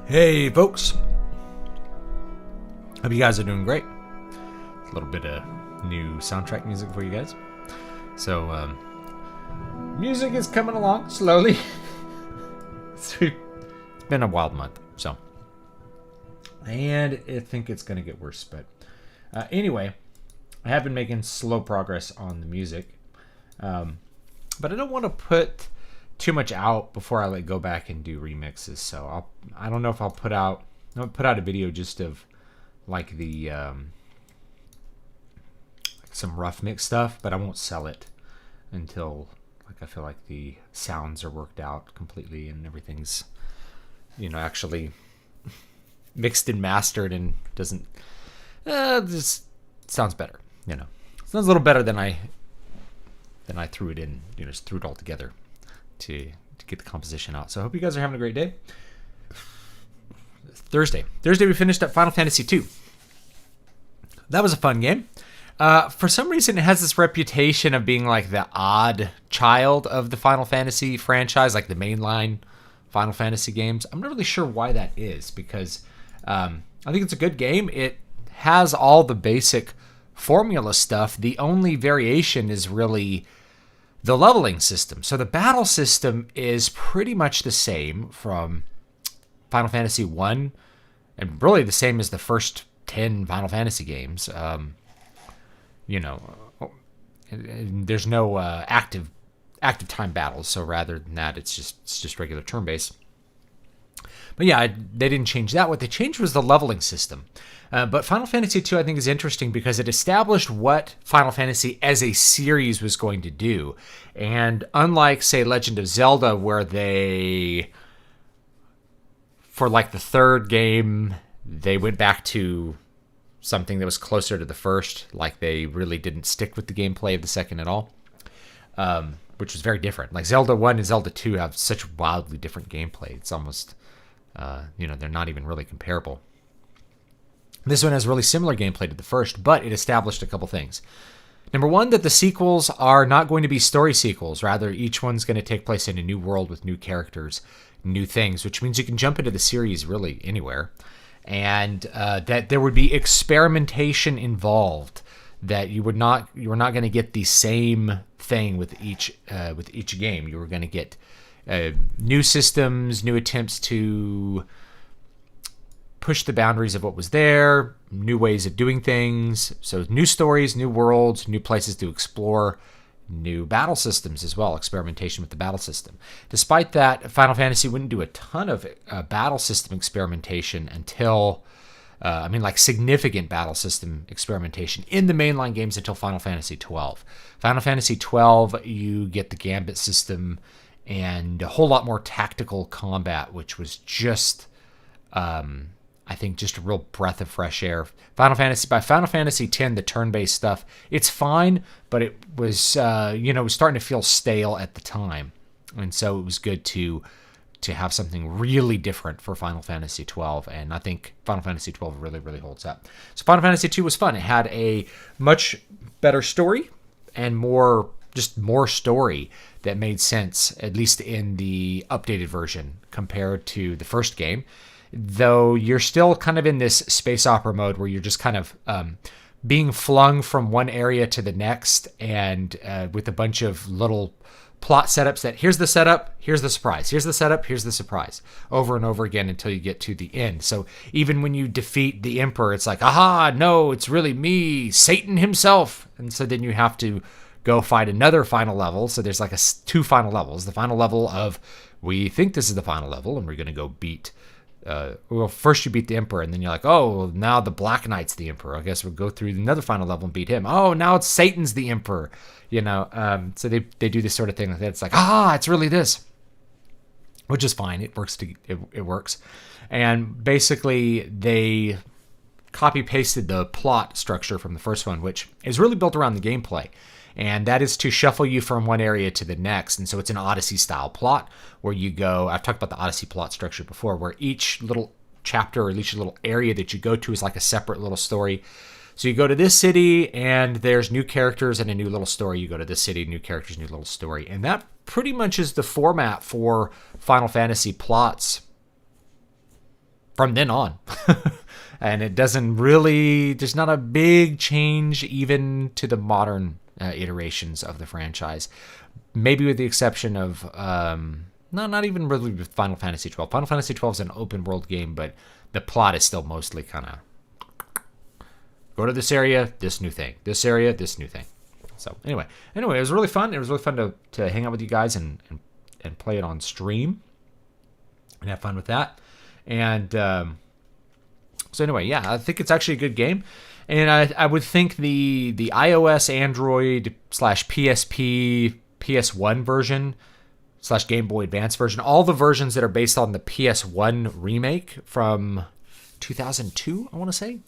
Hey folks, hope you guys are doing great. A little bit of new soundtrack music for you guys. So, music is coming along slowly. It's been a wild month, and I think it's going to get worse. But anyway, I have been making slow progress on the music, but I don't want to put too much out before I go back and do remixes. So I don't know if I'll put out a video just of like the some rough mix stuff, but I won't sell it until I feel like the sounds are worked out completely and everything's actually mixed and mastered and doesn't just sounds better. Sounds a little better than I threw it in. Just threw it all together to get the composition out. So I hope you guys are having a great day. Thursday we finished up Final Fantasy II. That was a fun game. For some reason, it has this reputation of being like the odd child of the Final Fantasy franchise, like the mainline Final Fantasy games. I'm not really sure why that is, because I think it's a good game. It has all the basic formula stuff. The only variation is really the leveling system. So the battle system is pretty much the same from Final Fantasy 1, and really the same as the first 10 Final Fantasy games. There's no active time battles, so rather than that, it's just regular turn-based. But yeah, they didn't change that. What they changed was the leveling system. But Final Fantasy II, I think, is interesting because it established what Final Fantasy as a series was going to do. And unlike, say, Legend of Zelda, where they, for like the third game, they went back to something that was closer to the first, like they really didn't stick with the gameplay of the second at all, which was very different. Like Zelda 1 and Zelda 2 have such wildly different gameplay. It's almost, they're not even really comparable. This one has really similar gameplay to the first, but it established a couple things. Number one, that the sequels are not going to be story sequels. Rather, each one's going to take place in a new world with new characters, new things, which means you can jump into the series really anywhere. And that there would be experimentation involved. That you were not going to get the same thing with each game. You were going to get new systems, new attempts to push the boundaries of what was there, new ways of doing things. So new stories, new worlds, new places to explore, new battle systems as well, experimentation with the battle system. Despite that, Final Fantasy wouldn't do a ton of battle system experimentation until, significant battle system experimentation in the mainline games until Final Fantasy XII. Final Fantasy XII, you get the Gambit system and a whole lot more tactical combat, which was just, I think, just a real breath of fresh air. By Final Fantasy X, the turn-based stuff, it's fine, but it was, it was starting to feel stale at the time. And so it was good to have something really different for Final Fantasy XII, and I think Final Fantasy XII really, really holds up. So Final Fantasy II was fun. It had a much better story and more story that made sense, at least in the updated version, compared to the first game. Though you're still kind of in this space opera mode where you're just kind of being flung from one area to the next, and with a bunch of little plot setups that here's the setup, here's the surprise, here's the setup, here's the surprise, over and over again until you get to the end. So even when you defeat the Emperor, it's like, aha, no, it's really me, Satan himself. And so then you have to go find another final level. So there's like two final levels. The final level of, we think this is the final level, and we're going to go beat first you beat the Emperor, and then you're like, oh, now the Black Knight's the Emperor. I guess we'll go through another final level and beat him. Oh, now it's Satan's the Emperor. So they do this sort of thing like that. It's like, it's really this, which is fine. It works. It works. And basically, they copy pasted the plot structure from the first one, which is really built around the gameplay. And that is to shuffle you from one area to the next. And so it's an Odyssey-style plot where you go. I've talked about the Odyssey plot structure before, where each little chapter or each little area that you go to is like a separate little story. So you go to this city, and there's new characters and a new little story. You go to this city, new characters, new little story. And that pretty much is the format for Final Fantasy plots from then on. And it doesn't really, there's not a big change even to the modern iterations of the franchise. Maybe with the exception of, not even really with Final Fantasy 12. Final Fantasy 12 is an open world game, but the plot is still mostly kind of go to this area, this new thing. This area, this new thing. So anyway, it was really fun. It was really fun to hang out with you guys and play it on stream and have fun with that. And so anyway, yeah, I think it's actually a good game. And I would think the iOS, Android / PSP, PS1 version / Game Boy Advance version, all the versions that are based on the PS1 remake from 2002, I want to say,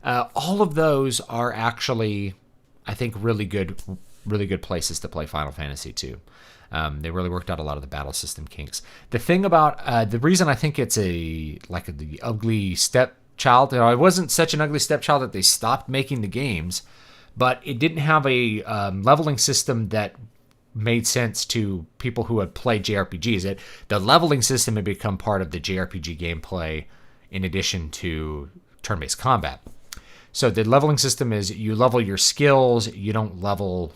all of those are actually, I think, really good places to play Final Fantasy 2. They really worked out a lot of the battle system kinks. The thing about the reason I think it's the ugly stepchild, it wasn't such an ugly stepchild that they stopped making the games, but it didn't have a leveling system that made sense to people who had played JRPGs. The leveling system had become part of the JRPG gameplay in addition to turn-based combat. So the leveling system is you level your skills, you don't level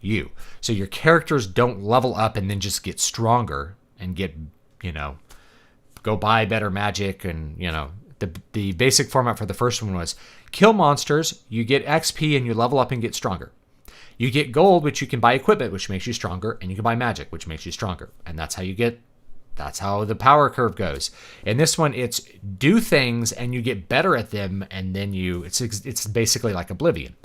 you. So your characters don't level up and then just get stronger and get, go buy better magic. And, the basic format for the first one was kill monsters, you get XP and you level up and get stronger. You get gold, which you can buy equipment, which makes you stronger, and you can buy magic, which makes you stronger. And that's how the power curve goes. In this one, it's do things and you get better at them, and then it's basically like Oblivion.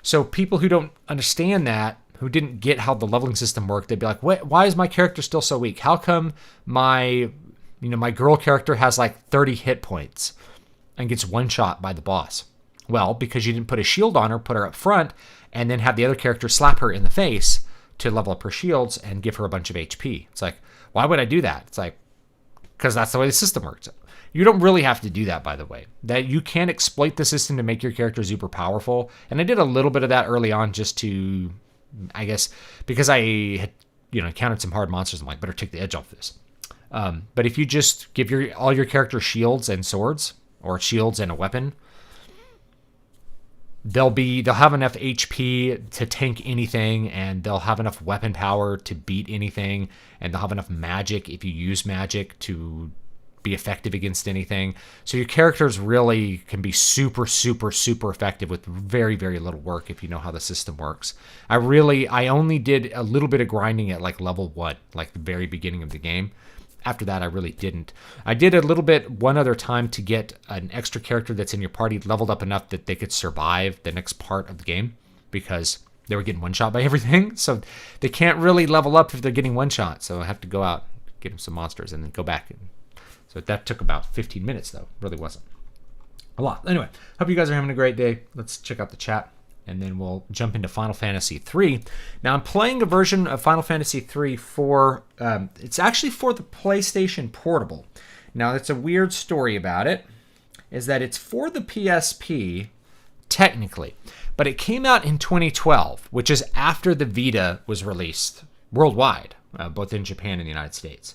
So people who don't understand that, who didn't get how the leveling system worked, they'd be like, why is my character still so weak? How come my girl character has like 30 hit points and gets one shot by the boss? Well, because you didn't put a shield on her, put her up front, and then have the other character slap her in the face to level up her shields and give her a bunch of HP. It's like, why would I do that? It's like, because that's the way the system works. You don't really have to do that, by the way. That you can exploit the system to make your character super powerful. And I did a little bit of that early on just to, I guess, because I had, encountered some hard monsters. I'm like, better take the edge off this. But if you just give all your characters shields and swords, or shields and a weapon, they'll have enough HP to tank anything, and they'll have enough weapon power to beat anything, and they'll have enough magic if you use magic to be effective against anything. So your characters really can be super, super, super effective with very, very little work if you know how the system works. I only did a little bit of grinding at like level 1, like the very beginning of the game. After that, I really didn't. I did a little bit one other time to get an extra character that's in your party leveled up enough that they could survive the next part of the game, because they were getting one shot by everything. So they can't really level up if they're getting one shot. So I have to go out, get them some monsters, and then go back. So that took about 15 minutes, though. Really wasn't a lot. Anyway, hope you guys are having a great day. Let's check out the chat, and then we'll jump into Final Fantasy 3. Now, I'm playing a version of Final Fantasy 3 it's actually for the PlayStation Portable. Now, it's a weird story about it, is that it's for the PSP, technically, but it came out in 2012, which is after the Vita was released worldwide, both in Japan and the United States.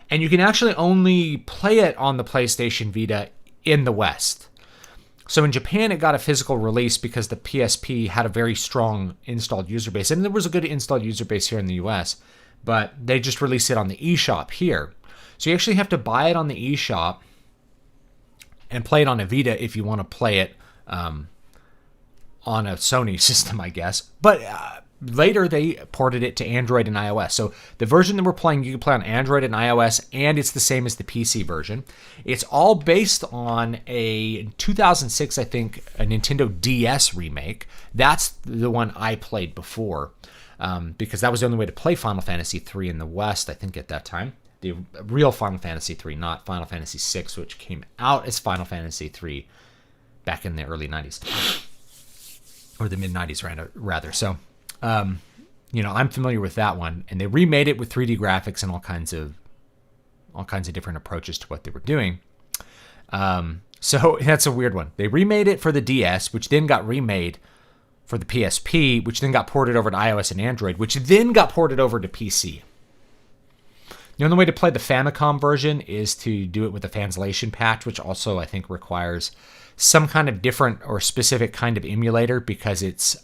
And you can actually only play it on the PlayStation Vita in the West. So in Japan, it got a physical release because the PSP had a very strong installed user base. And there was a good installed user base here in the US, but they just released it on the eShop here. So you actually have to buy it on the eShop and play it on a Vita if you want to play it on a Sony system, I guess. But later, they ported it to Android and iOS. So the version that we're playing, you can play on Android and iOS, and it's the same as the PC version. It's all based on a 2006, I think, a Nintendo DS remake. That's the one I played before, because that was the only way to play Final Fantasy 3 in the West, I think, at that time. The real Final Fantasy 3, not Final Fantasy 6, which came out as Final Fantasy 3 back in the early 90s. Or the mid-90s, rather. So, I'm familiar with that one, and they remade it with 3D graphics and all kinds of different approaches to what they were doing. So that's a weird one. They remade it for the DS, which then got remade for the PSP, which then got ported over to iOS and Android, which then got ported over to PC. The only way to play the Famicom version is to do it with a translation patch, which also I think requires some kind of different or specific kind of emulator because it's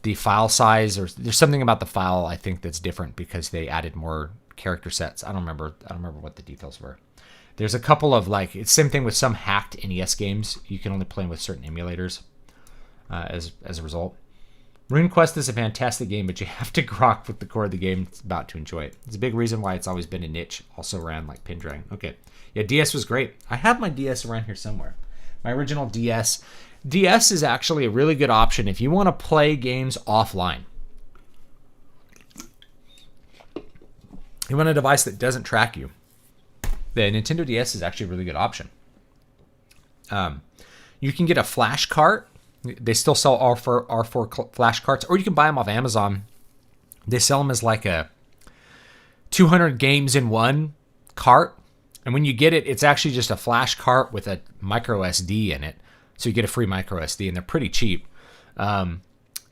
the file size, or there's something about the file I think that's different because they added more character sets. I don't remember what the details were. There's a couple of like, it's same thing with some hacked NES games. You can only play with certain emulators as a result. RuneQuest is a fantastic game, but you have to grok with the core of the game it's about to enjoy it. It's a big reason why it's always been a niche, also around like Pin Dragon. Okay. Yeah, DS was great. I have my DS around here somewhere. My original DS. DS is actually a really good option if you want to play games offline. You want a device that doesn't track you. The Nintendo DS is actually a really good option. You can get a flash cart. They still sell R4 flash carts, or you can buy them off Amazon. They sell them as like a 200 games in one cart. And when you get it, it's actually just a flash cart with a micro SD in it. So you get a free micro SD, and they're pretty cheap. And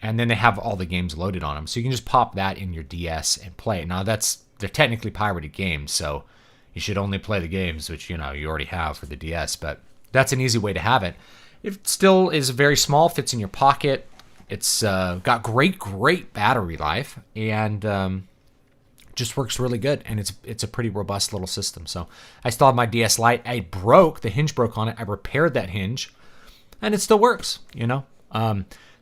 then they have all the games loaded on them. So you can just pop that in your DS and play it. Now, they're technically pirated games, so you should only play the games, which, you already have for the DS. But that's an easy way to have it. It still is very small, fits in your pocket. It's got great battery life, and just works really good. And it's a pretty robust little system. So I still have my DS Lite. The hinge broke on it. I repaired that hinge, and it still works.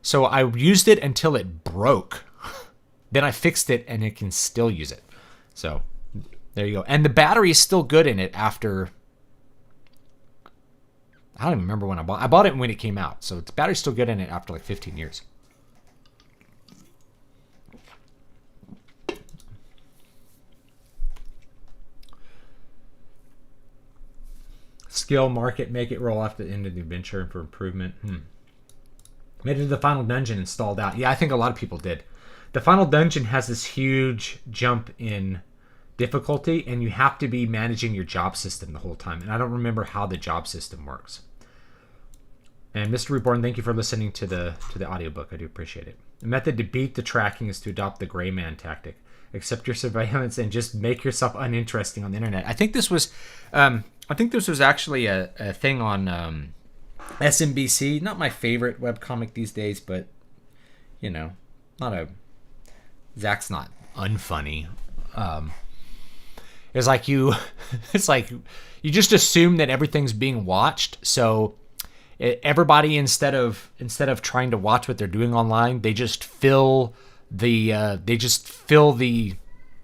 So I used it until it broke. Then I fixed it, and it can still use it. So there you go. And the battery is still good in it after. I don't even remember when I bought it when it came out. So the battery's still good in it after like 15 years. Skill, market, make it roll off the end of the adventure for improvement. Made it to the final dungeon and stalled out. Yeah, I think a lot of people did. The final dungeon has this huge jump in difficulty, and you have to be managing your job system the whole time. And I don't remember how the job system works. And Mr. Reborn, thank you for listening to the audiobook. I do appreciate it. The method to beat the tracking is to adopt the gray man tactic. Accept your surveillance and just make yourself uninteresting on the internet. I think this was actually a thing on SMBC. Not my favorite webcomic these days, but Zach's not unfunny. It's like you just assume that everything's being watched. So everybody, instead of trying to watch what they're doing online, they just fill the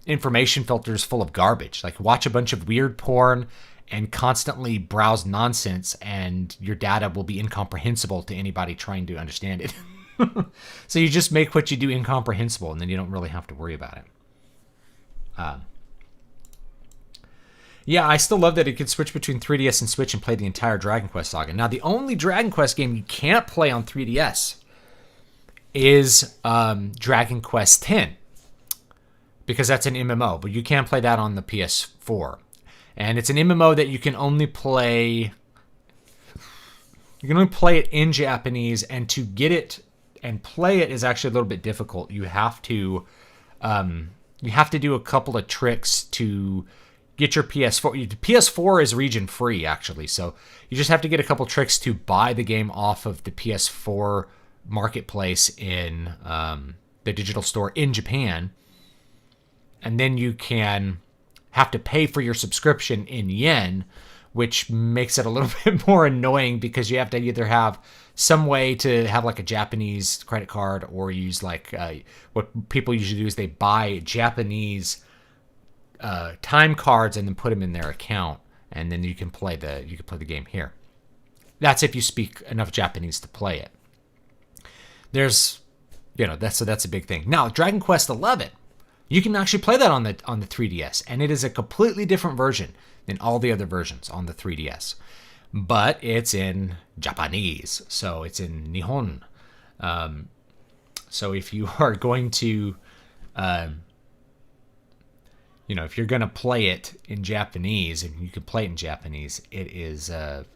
information filters full of garbage. Like, watch a bunch of weird porn and constantly browse nonsense, and your data will be incomprehensible to anybody trying to understand it. So you just make what you do incomprehensible, and then you don't really have to worry about it. Yeah, I still love that it could switch between 3DS and Switch and play the entire Dragon Quest saga. Now, the only Dragon Quest game you can't play on 3DS is Dragon Quest X, because that's an MMO, but you can't play that on the PS4. And it's an MMO that you can only play it in Japanese, and to get it and play it is actually a little bit difficult. You have to do a couple of tricks to get your PS4. PS4 is region free, actually, so you just have to get a couple tricks to buy the game off of the PS4 marketplace in the digital store in Japan, and then you can have to pay for your subscription in yen, which makes it a little bit more annoying because you have to either have some way to have like a Japanese credit card, or use like what people usually do is they buy Japanese time cards and then put them in their account, and then you can play the game here. That's if you speak enough Japanese to play it. There's, that's a big thing. Now, Dragon Quest XI, you can actually play that on the 3DS, and it is a completely different version than all the other versions on the 3DS. But it's in Japanese, so it's in Nihon. So if you are going to if you're going to play it in Japanese, and you can play it in Japanese, it is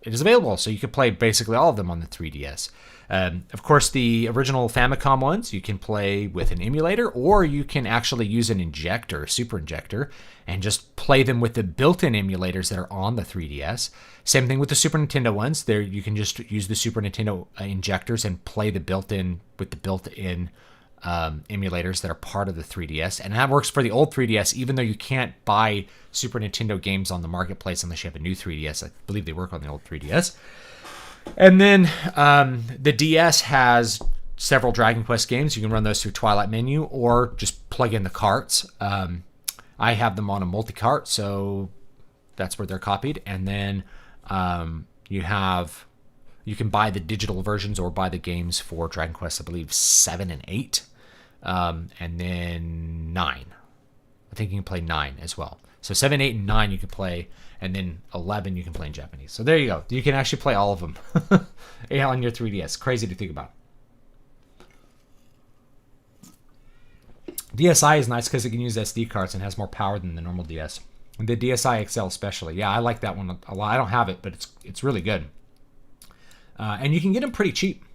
available. So you can play basically all of them on the 3DS. Of course, the original Famicom ones you can play with an emulator, or you can actually use an injector, super injector, and just play them with the built-in emulators that are on the 3DS. Same thing with the Super Nintendo ones. There, you can just use the Super Nintendo injectors and play the built-in emulators that are part of the 3DS, and that works for the old 3DS, even though you can't buy Super Nintendo games on the marketplace unless you have a new 3DS. I believe they work on the old 3DS. And then the DS has several Dragon Quest games. You can run those through Twilight Menu or just plug in the carts. I have them on a multi-cart, so that's where they're copied. And then you can buy the digital versions or buy the games for Dragon Quest, I believe, 7 and 8. And then 9. I think you can play 9 as well. So 7, 8, and 9 you can play, and then 11 you can play in Japanese. So there you go. You can actually play all of them on your 3DS. Crazy to think about. DSi is nice because it can use SD cards and has more power than the normal DS. And the DSi XL especially. Yeah, I like that one a lot. I don't have it, but it's really good. And you can get them pretty cheap.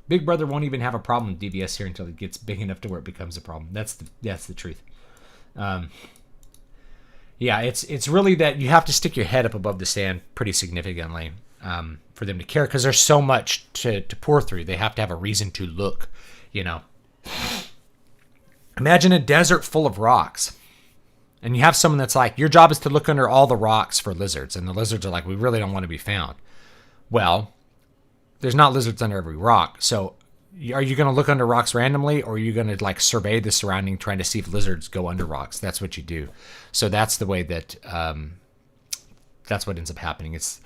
Big Brother won't even have a problem with DBS here until it gets big enough to where it becomes a problem. That's the truth. Yeah, it's really that you have to stick your head up above the sand pretty significantly for them to care, because there's so much to pour through. They have to have a reason to look, Imagine a desert full of rocks. And you have someone that's like, your job is to look under all the rocks for lizards. And the lizards are like, we really don't want to be found. Well, there's not lizards under every rock. So are you going to look under rocks randomly, or are you going to survey the surrounding, trying to see if lizards go under rocks? That's what you do. So that's the way that that's what ends up happening. It's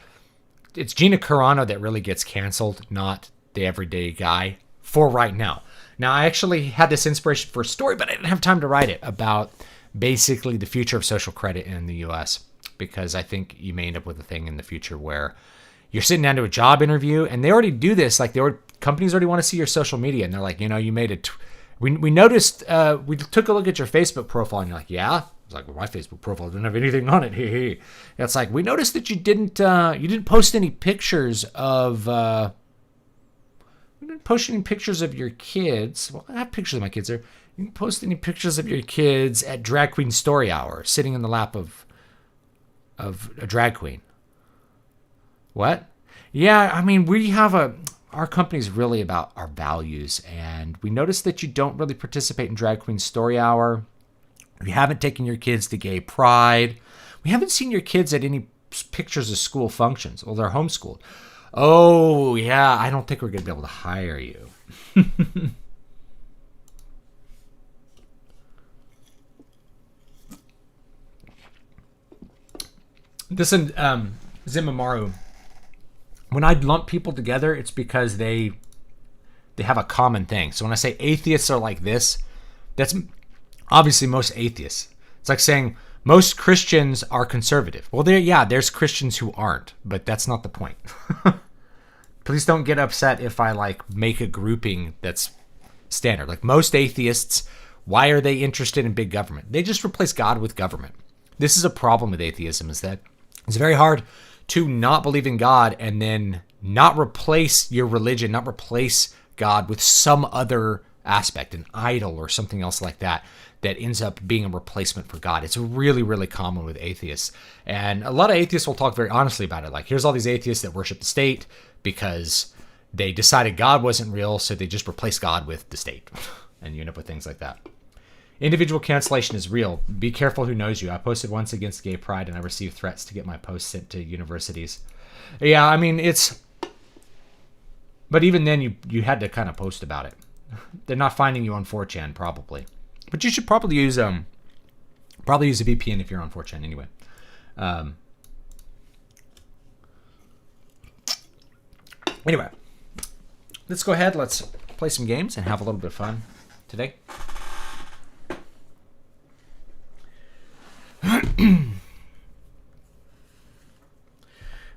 Gina Carano that really gets canceled, not the everyday guy for right now. Now, I actually had this inspiration for a story, but I didn't have time to write it, about basically the future of social credit in the U.S., because I think you may end up with a thing in the future where you're sitting down to a job interview, and they already do this. Companies already want to see your social media, and they're like, you made it. We noticed. We took a look at your Facebook profile, and you're like, yeah. I was like, well, my Facebook profile didn't have anything on it. It's like, we noticed that you didn't post any pictures of. You didn't post any pictures of your kids. Well, I have pictures of my kids there. You didn't post any pictures of your kids at Drag Queen Story Hour, sitting in the lap of a drag queen. What? Yeah, I mean, our company's really about our values, and we noticed that you don't really participate in Drag Queen Story Hour. We haven't taken your kids to Gay Pride. We haven't seen your kids at any pictures of school functions. Well, they're homeschooled. Oh, yeah, I don't think we're going to be able to hire you. This Zimamaru, when I lump people together, it's because they have a common thing. So when I say atheists are like this, that's obviously most atheists. It's like saying most Christians are conservative. Well, there's Christians who aren't, but that's not the point. Please don't get upset if I make a grouping that's standard. Most atheists, why are they interested in big government? They just replace God with government. This is a problem with atheism, is that it's very hard to not believe in God and then not replace your religion, not replace God with some other aspect, an idol or something else like that ends up being a replacement for God. It's really, really common with atheists. And a lot of atheists will talk very honestly about it. Here's all these atheists that worship the state because they decided God wasn't real, so they just replace God with the state. And you end up with things like that. Individual cancellation is real. Be careful who knows you. I posted once against Gay Pride, and I received threats to get my posts sent to universities. Yeah, I mean, but even then, you had to kind of post about it. They're not finding you on 4chan, probably. But you should probably use a VPN if you're on 4chan anyway. Anyway, let's go ahead. Let's play some games and have a little bit of fun today.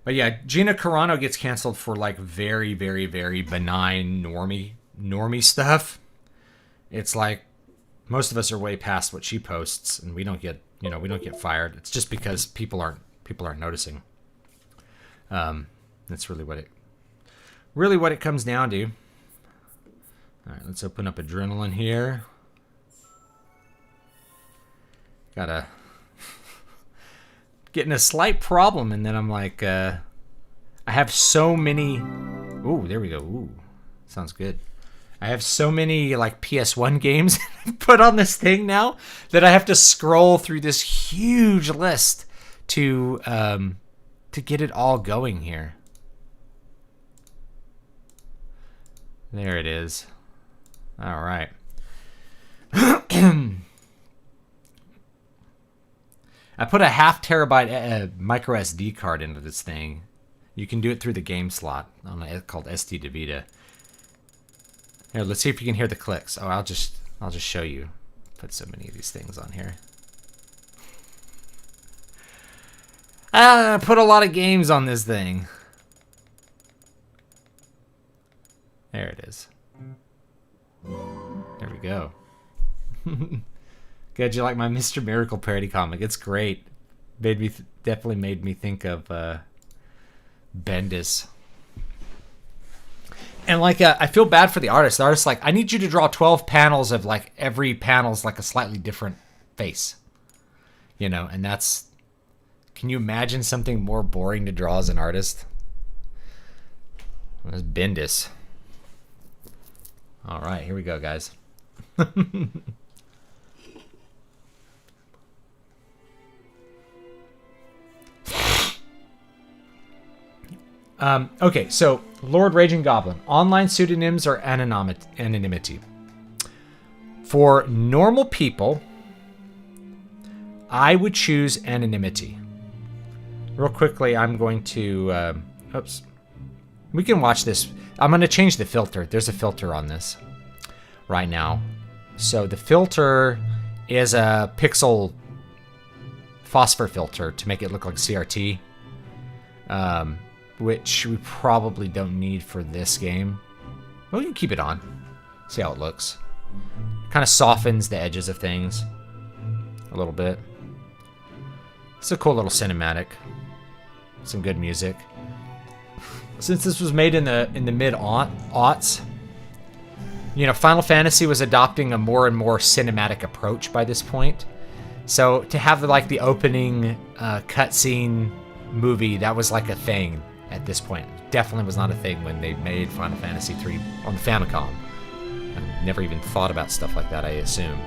But yeah, Gina Carano gets canceled for very, very, very benign normie stuff. It's like most of us are way past what she posts, and we don't get we don't get fired. It's just because people aren't noticing. That's really what it comes down to. All right, let's open up Adrenaline here. Gotta getting a slight problem, and then I'm like, I have so many. Ooh, there we go. Ooh, sounds good. I have so many like PS1 games put on this thing now that I have to scroll through this huge list to get it all going here. There it is. All right. I put a 0.5 terabyte micro SD card into this thing. You can do it through the game slot on a called SD2Vita. Here, let's see if you can hear the clicks. Oh, I'll just show you. Put so many of these things on here. I put a lot of games on this thing. There it is. There we go. Good, you like my Mr. Miracle parody comic? It's great. Definitely made me think of Bendis. And like, I feel bad for the artist. The artist's like, I need you to draw 12 panels of like every panel's like a slightly different face. And that's. Can you imagine something more boring to draw as an artist? That's Bendis. All right, here we go, guys. Okay, so Lord Raging Goblin. Online pseudonyms or anonymity. For normal people, I would choose anonymity. Real quickly, I'm going to... oops. We can watch this. I'm going to change the filter. There's a filter on this right now. So the filter is a pixel phosphor filter to make it look like CRT. Which we probably don't need for this game. Well, we can keep it on. See how it looks. Kind of softens the edges of things a little bit. It's a cool little cinematic. Some good music. Since this was made in the mid-aughts, Final Fantasy was adopting a more and more cinematic approach by this point. So to have the opening cutscene movie, that was like a thing at this point. Definitely was not a thing when they made Final Fantasy III on the Famicom. I never even thought about stuff like that, I assume.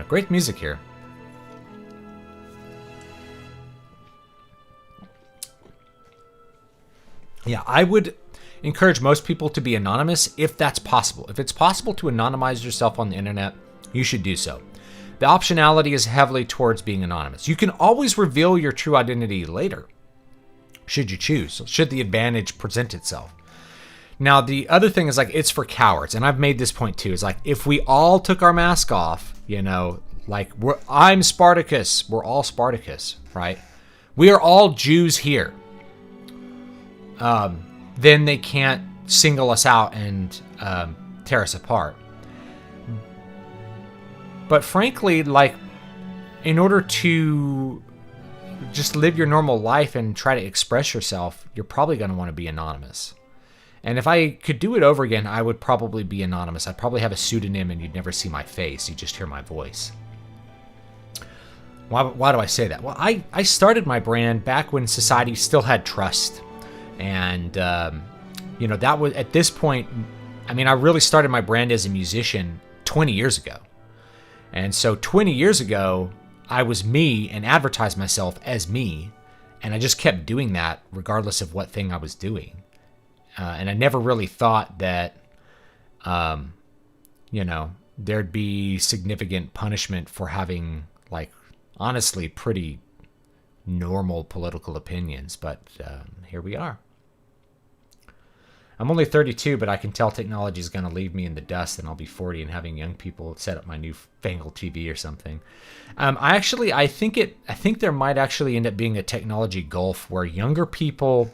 Great music here. Yeah, I would encourage most people to be anonymous if that's possible. If it's possible to anonymize yourself on the internet, you should do so. The optionality is heavily towards being anonymous. You can always reveal your true identity later, should you choose, should the advantage present itself. Now, the other thing is it's for cowards, and I've made this point too, is if we all took our mask off, I'm Spartacus, we're all Spartacus, right? We are all Jews here. Then they can't single us out and tear us apart. But frankly, in order to just live your normal life and try to express yourself, you're probably going to want to be anonymous. And if I could do it over again, I would probably be anonymous. I'd probably have a pseudonym and you'd never see my face. You'd just hear my voice. Why do I say that? Well, I started my brand back when society still had trust. And, that was, at this point, I really started my brand as a musician 20 years ago. And so 20 years ago, I was me and advertised myself as me. And I just kept doing that regardless of what thing I was doing. And I never really thought that, there'd be significant punishment for having, honestly, pretty normal political opinions. But here we are. I'm only 32, but I can tell technology is going to leave me in the dust, and I'll be 40 and having young people set up my newfangled TV or something. I think there might actually end up being a technology gulf where younger people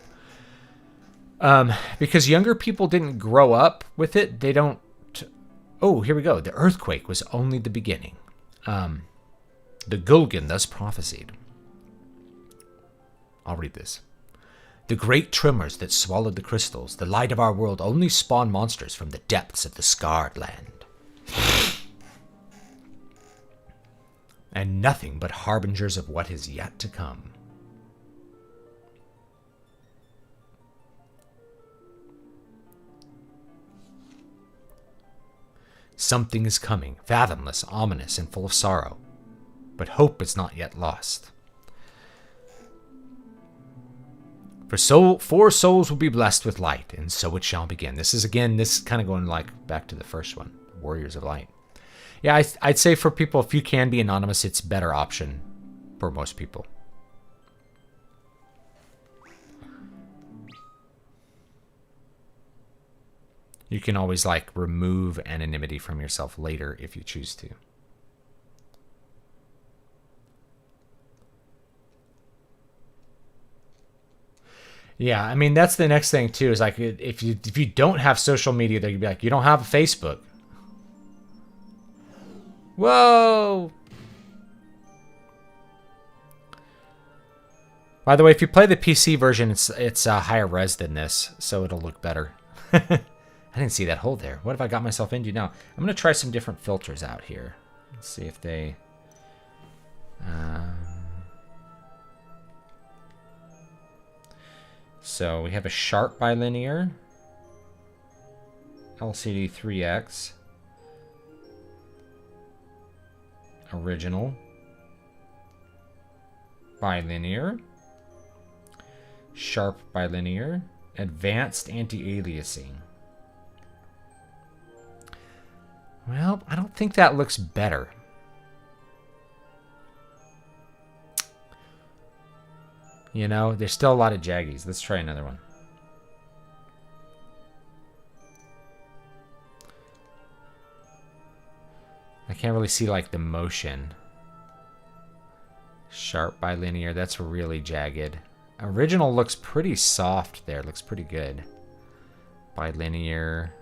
Because younger people didn't grow up with it, they don't... Oh, here we go. The earthquake was only the beginning. The Gulgan thus prophesied. I'll read this. The great tremors that swallowed the crystals, the light of our world, only spawn monsters from the depths of the scarred land. And nothing but harbingers of what is yet to come. Something is coming, fathomless, ominous, and full of sorrow. But hope is not yet lost. For 4 souls will be blessed with light, and so it shall begin. This is kind of going like back to the first one, Warriors of Light. Yeah, I'd say for people, if you can be anonymous, it's a better option for most people. You can always like remove anonymity from yourself later if you choose to. Yeah, I mean, that's the next thing too, is like if you don't have social media, they'd be like, you don't have a Facebook. Whoa! By the way, if you play the PC version, it's higher res than this, so it'll look better. I didn't see that hole there. What have I got myself into now? I'm going to try some different filters out here. Let's see if they... So we have a sharp bilinear, LCD 3X, original, bilinear, sharp bilinear, advanced anti-aliasing. Well, I don't think that looks better. You know, there's still a lot of jaggies. Let's try another one. I can't really see like the motion. Sharp bilinear, that's really jagged. Original looks pretty soft there, looks pretty good. Bilinear,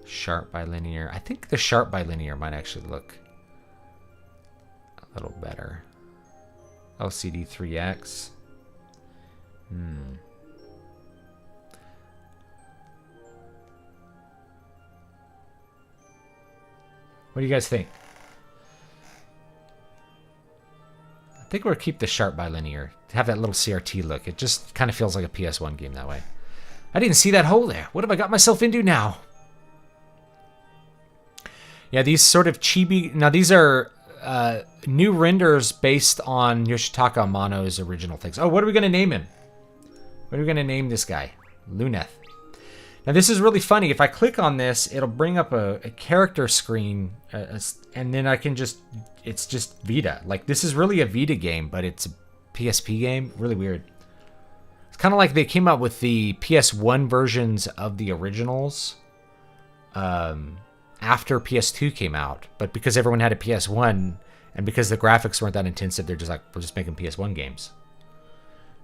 sharp bilinear. I think the sharp bilinear might actually look a little better. LCD 3X. What do you guys think? I think we'll keep the sharp bilinear. Have that little CRT look. It just kind of feels like a PS1 game that way. I didn't see that hole there. What have I got myself into now? Yeah, these sort of chibi... Now, these are new renders based on Yoshitaka Amano's original things. Oh, what are we going to name him? What are we going to name this guy? Luneth. Now, this is really funny. If I click on this, it'll bring up a character screen, and then I can just... It's just Vita. Like, this is really a Vita game, but it's a PSP game. Really weird. It's kind of like they came out with the PS1 versions of the originals after PS2 came out. But because everyone had a PS1, and because the graphics weren't that intensive, they're just like, we're just making PS1 games.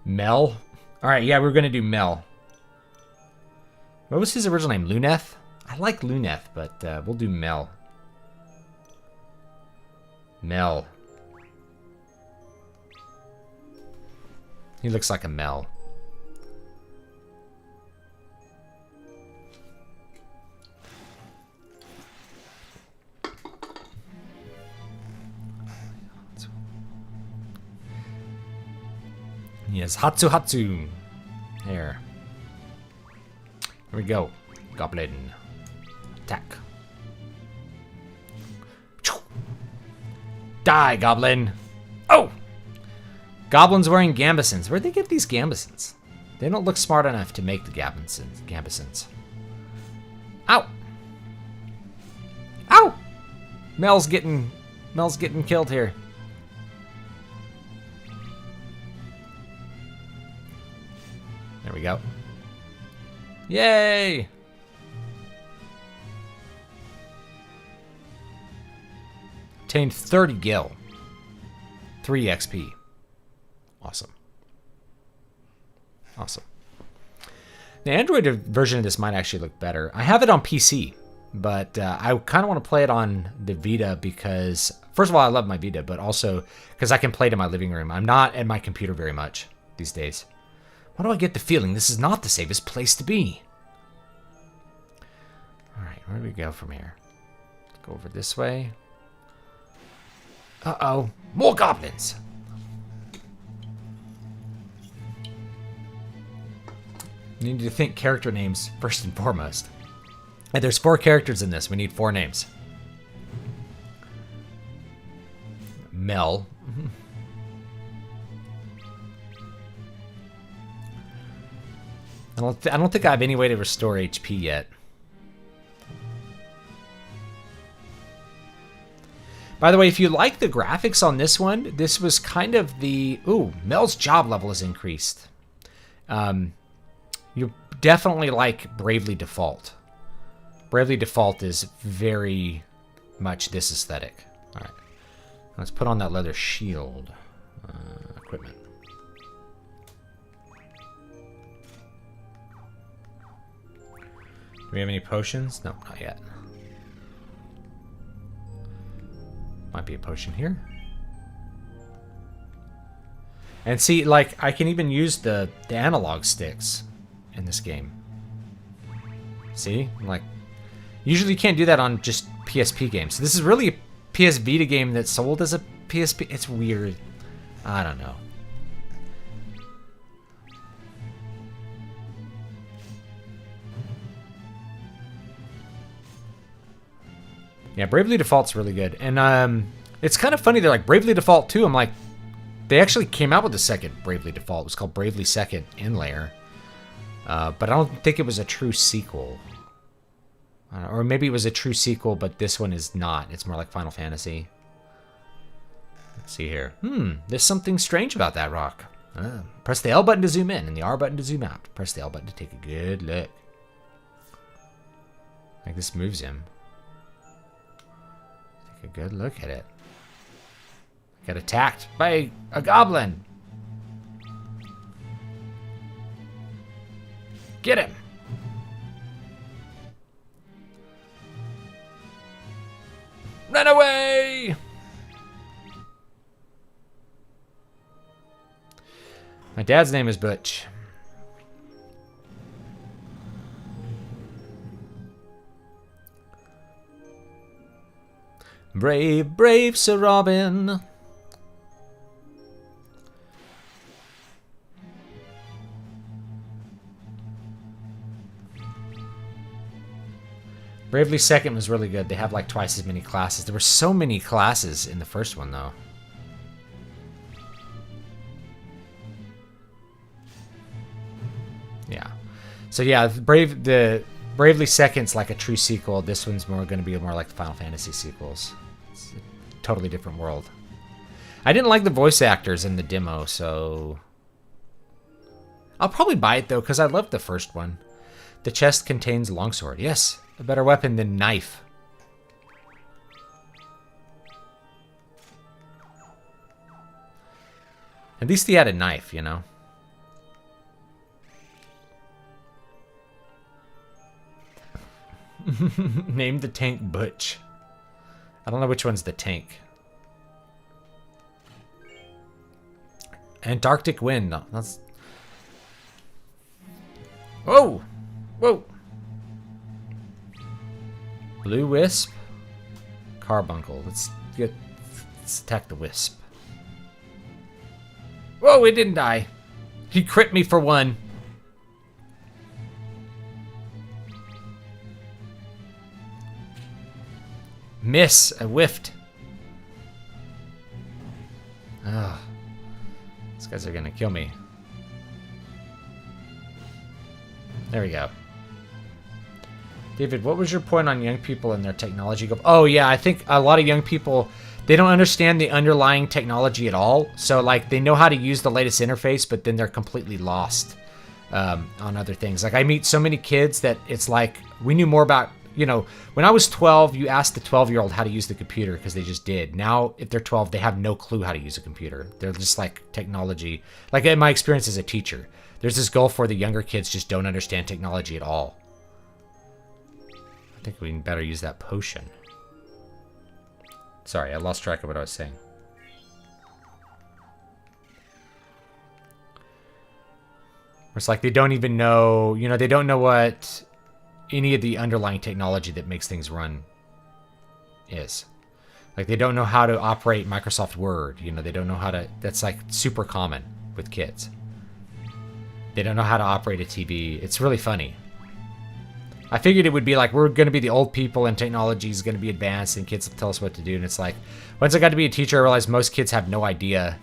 Mel? Alright, yeah, we're going to do Mel. What was his original name? Luneth? I like Luneth, but we'll do Mel. Mel. He looks like a Mel. Yes, Hatsu Hatsu. Here. Here we go. Goblin. Attack. Die, Goblin. Oh! Goblins wearing gambesons. Where'd they get these gambesons? They don't look smart enough to make the gambesons. Ow! Ow! Mel's getting killed here. There we go. Yay! Obtained 30 gil. 3 XP. Awesome. Awesome. The Android version of this might actually look better. I have it on PC, but I kind of want to play it on the Vita because, first of all, I love my Vita, but also because I can play it in my living room. I'm not at my computer very much these days. Why do I get the feeling this is not the safest place to be? All right, where do we go from here? Go over this way. Uh-oh, more goblins. You need to think character names first and foremost. And there's 4 characters in this. We need 4 names. Mel. I don't think I have any way to restore HP yet. By the way, if you like the graphics on this one, this was kind of the... Ooh, Mel's job level is increased. You definitely like Bravely Default. Bravely Default is very much this aesthetic. All right. Let's put on that leather shield. Equipment. Do we have any potions? No, not yet. Might be a potion here. And see, like, I can even use the analog sticks in this game. See? Like, usually you can't do that on just PSP games. So this is really a PS Vita game that's sold as a PSP. It's weird. I don't know. Yeah, Bravely Default's really good. And it's kind of funny, they're like, Bravely Default 2. I'm like, they actually came out with a second Bravely Default. It was called Bravely Second Inlayer. But I don't think it was a true sequel. Or maybe it was a true sequel, but this one is not. It's more like Final Fantasy. Let's see here. There's something strange about that rock. Press the L button to zoom in and the R button to zoom out. Press the L button to take a good look. Like this moves him. Take a good look at it. Got attacked by a goblin. Get him. Run away. My dad's name is Butch. Brave, brave Sir Robin. Bravely Second was really good. They have like twice as many classes. There were so many classes in the first one, though. Yeah. So yeah, Bravely Second's like a true sequel. This one's going to be more like the Final Fantasy sequels. It's a totally different world. I didn't like the voice actors in the demo, so I'll probably buy it though because I loved the first one. The chest contains longsword. Yes. A better weapon than knife. At least he had a knife, you know. Name the tank Butch. I don't know which one's the tank. Antarctic wind. No, that's... Whoa! Whoa! Blue Wisp, Carbuncle. Let's attack the Wisp. Whoa, it didn't die. He crit me for 1. Miss, I whiffed. Ugh. These guys are gonna kill me. There we go. David, what was your point on young people and their technology? Oh, yeah, I think a lot of young people, they don't understand the underlying technology at all. So, like, they know how to use the latest interface, but then they're completely lost on other things. Like, I meet so many kids that it's like, we knew more about, you know, when I was 12, you asked the 12-year-old how to use the computer because they just did. Now, if they're 12, they have no clue how to use a computer. They're just like technology. Like, in my experience as a teacher, There's this gulf where the younger kids just don't understand technology at all. I think we better use that potion. Sorry, I lost track of what I was saying. It's like they don't even know, you know, they don't know what any of the underlying technology that makes things run is. Like, they don't know how to operate Microsoft Word. You know, they don't know how to... That's, like, super common with kids. They don't know how to operate a TV. It's really funny. I figured it would be like, we're going to be the old people and technology is going to be advanced and kids will tell us what to do. And it's like, once I got to be a teacher, I realized most kids have no idea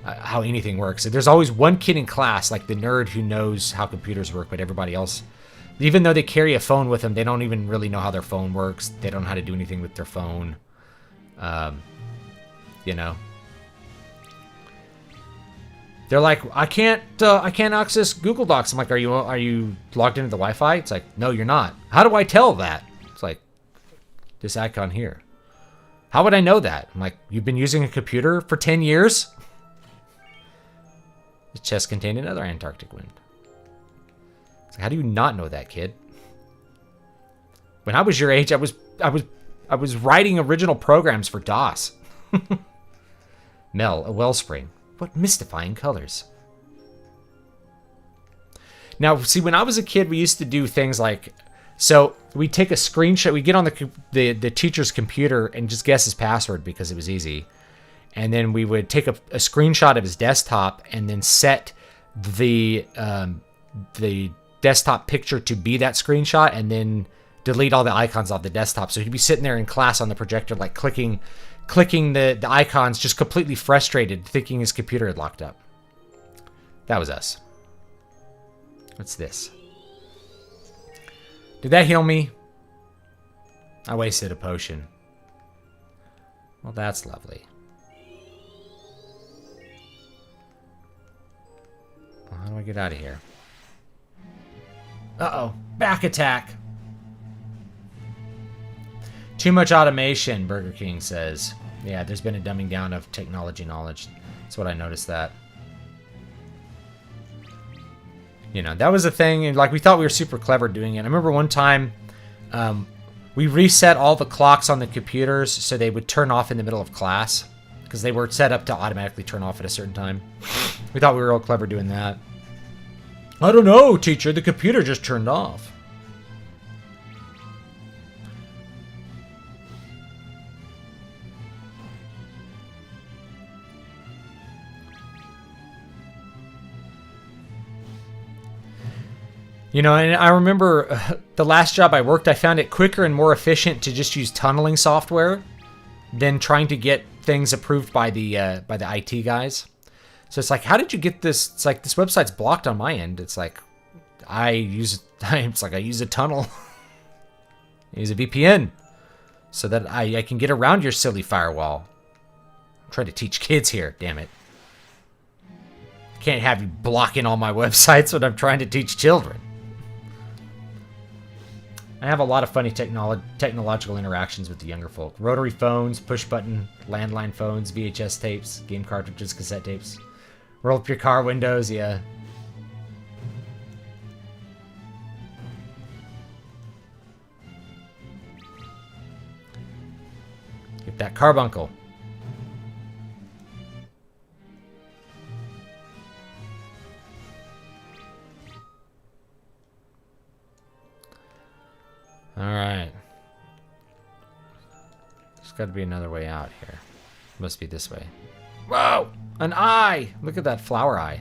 how anything works. There's always one kid in class, like the nerd who knows how computers work, but everybody else, even though they carry a phone with them, they don't even really know how their phone works. They don't know how to do anything with their phone. You know, they're like, I can't access Google Docs. I'm like, are you logged into the Wi-Fi? It's like, no, you're not. How do I tell that? It's like, this icon here. How would I know that? I'm like, you've been using a computer for 10 years? The chest contained another Antarctic wind. It's like, how do you not know that, kid? When I was your age, I was writing original programs for DOS. Mel, a wellspring. What mystifying colors. Now, see, when I was a kid, we used to do things like, so we'd take a screenshot, we'd get on the teacher's computer and just guess his password because it was easy. And then we would take a screenshot of his desktop and then set the desktop picture to be that screenshot and then delete all the icons off the desktop. So he'd be sitting there in class on the projector, like clicking the icons, just completely frustrated, thinking his computer had locked up. That was us. What's this? Did that heal me? I wasted a potion. Well, that's lovely. Well, how do I get out of here? Uh-oh. Back attack. Too much automation, Burger King says. Yeah, there's been a dumbing down of technology knowledge. That's what I noticed that. You know, that was a thing, and like we thought we were super clever doing it. I remember one time we reset all the clocks on the computers so they would turn off in the middle of class because they were set up to automatically turn off at a certain time. We thought we were real clever doing that. I don't know, teacher, the computer just turned off. You know, and I remember the last job I worked, I found it quicker and more efficient to just use tunneling software than trying to get things approved by the IT guys. So it's like, how did you get this? It's like, this website's blocked on my end. It's like, I use a tunnel. I use a VPN so that I can get around your silly firewall. I'm trying to teach kids here, damn it. Can't have you blocking all my websites when I'm trying to teach children. I have a lot of funny technological interactions with the younger folk. Rotary phones, push-button, landline phones, VHS tapes, game cartridges, cassette tapes. Roll up your car windows, yeah. Get that carbuncle. Alright. There's got to be another way out here. Must be this way. Whoa! An eye! Look at that flower eye.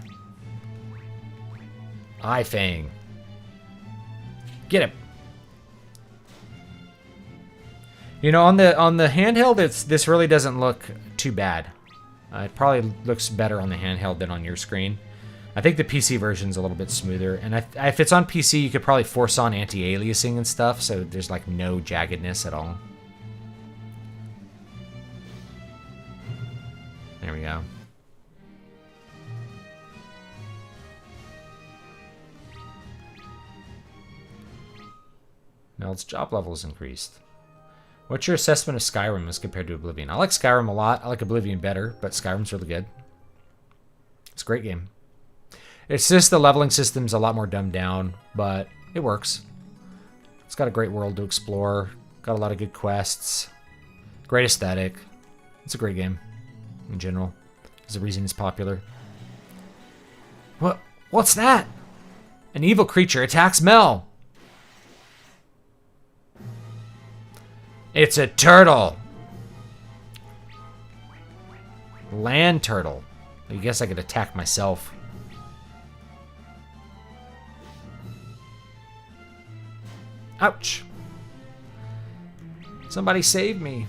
Eye fang. Get him! You know, on the handheld, this really doesn't look too bad. It probably looks better on the handheld than on your screen. I think the PC version's a little bit smoother, and if it's on PC, you could probably force on anti-aliasing and stuff, so there's like no jaggedness at all. There we go. Mel's job level is increased. What's your assessment of Skyrim as compared to Oblivion? I like Skyrim a lot. I like Oblivion better, but Skyrim's really good. It's a great game. It's just the leveling system's a lot more dumbed down, but it works. It's got a great world to explore. Got a lot of good quests. Great aesthetic. It's a great game in general. There's a reason it's popular. What's that? An evil creature attacks Mel. It's a turtle. Land turtle. I guess I could attack myself. Ouch. Somebody save me.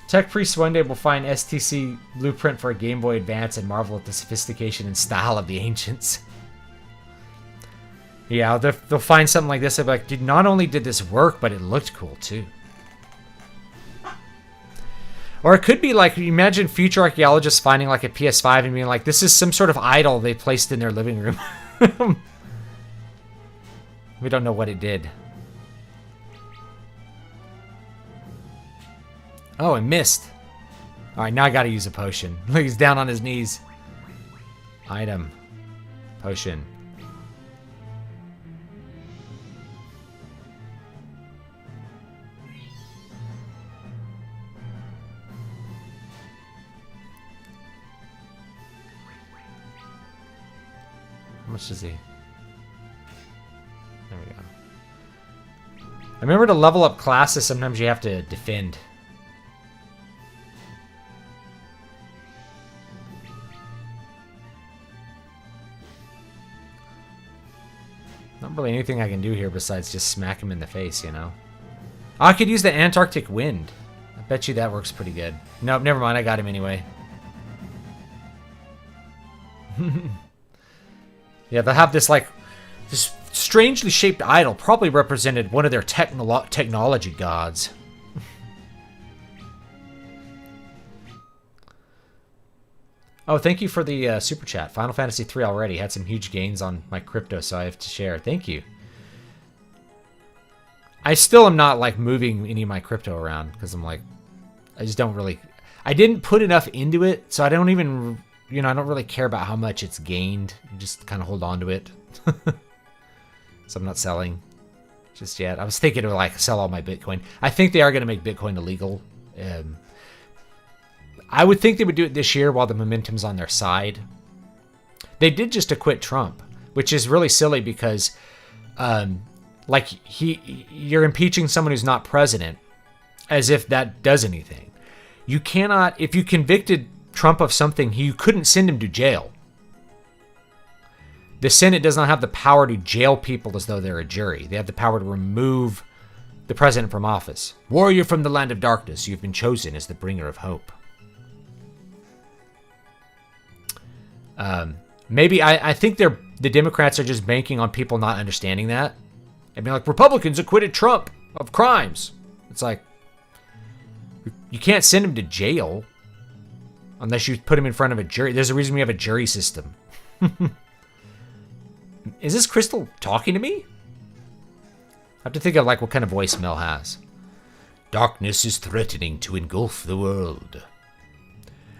Tech priests one day will find STC blueprint for a Game Boy Advance and marvel at the sophistication and style of the ancients. Yeah, they'll find something like this. They'll be like, dude, not only did this work, but it looked cool too. Or it could be like, imagine future archaeologists finding like a PS5 and being like, this is some sort of idol they placed in their living room. We don't know what it did. Oh, I missed. Alright, now I gotta use a potion. Look, he's down on his knees. Item. Potion. How much does he? There we go. I remember to level up classes, sometimes you have to defend. Not really anything I can do here besides just smack him in the face, you know? Oh, I could use the Antarctic wind. I bet you that works pretty good. Nope, never mind. I got him anyway. Yeah, they'll have this, like, this strangely shaped idol. Probably represented one of their technology gods. Oh, thank you for the super chat. Final Fantasy 3 already. Had some huge gains on my crypto, so I have to share. Thank you. I still am not, like, moving any of my crypto around, because I'm like, I just don't really... I didn't put enough into it, so I don't even... You know, I don't really care about how much it's gained. Just kind of hold on to it. So I'm not selling just yet. I was thinking to, like, sell all my Bitcoin. I think they are going to make Bitcoin illegal. I would think they would do it this year while the momentum's on their side. They did just acquit Trump, which is really silly because, like, you're impeaching someone who's not president as if that does anything. You cannot, if you convicted Trump of something, you couldn't send him to jail. The Senate does not have the power to jail people as though they're a jury. They have the power to remove the president from office. Warrior from the land of darkness, you've been chosen as the bringer of hope. Maybe I think the Democrats are just banking on people not understanding that. And being like, Republicans acquitted Trump of crimes. It's like, you can't send him to jail unless you put him in front of a jury. There's a reason we have a jury system. Is this Crystal talking to me? I have to think of, like, what kind of voice Mel has. Darkness is threatening to engulf the world.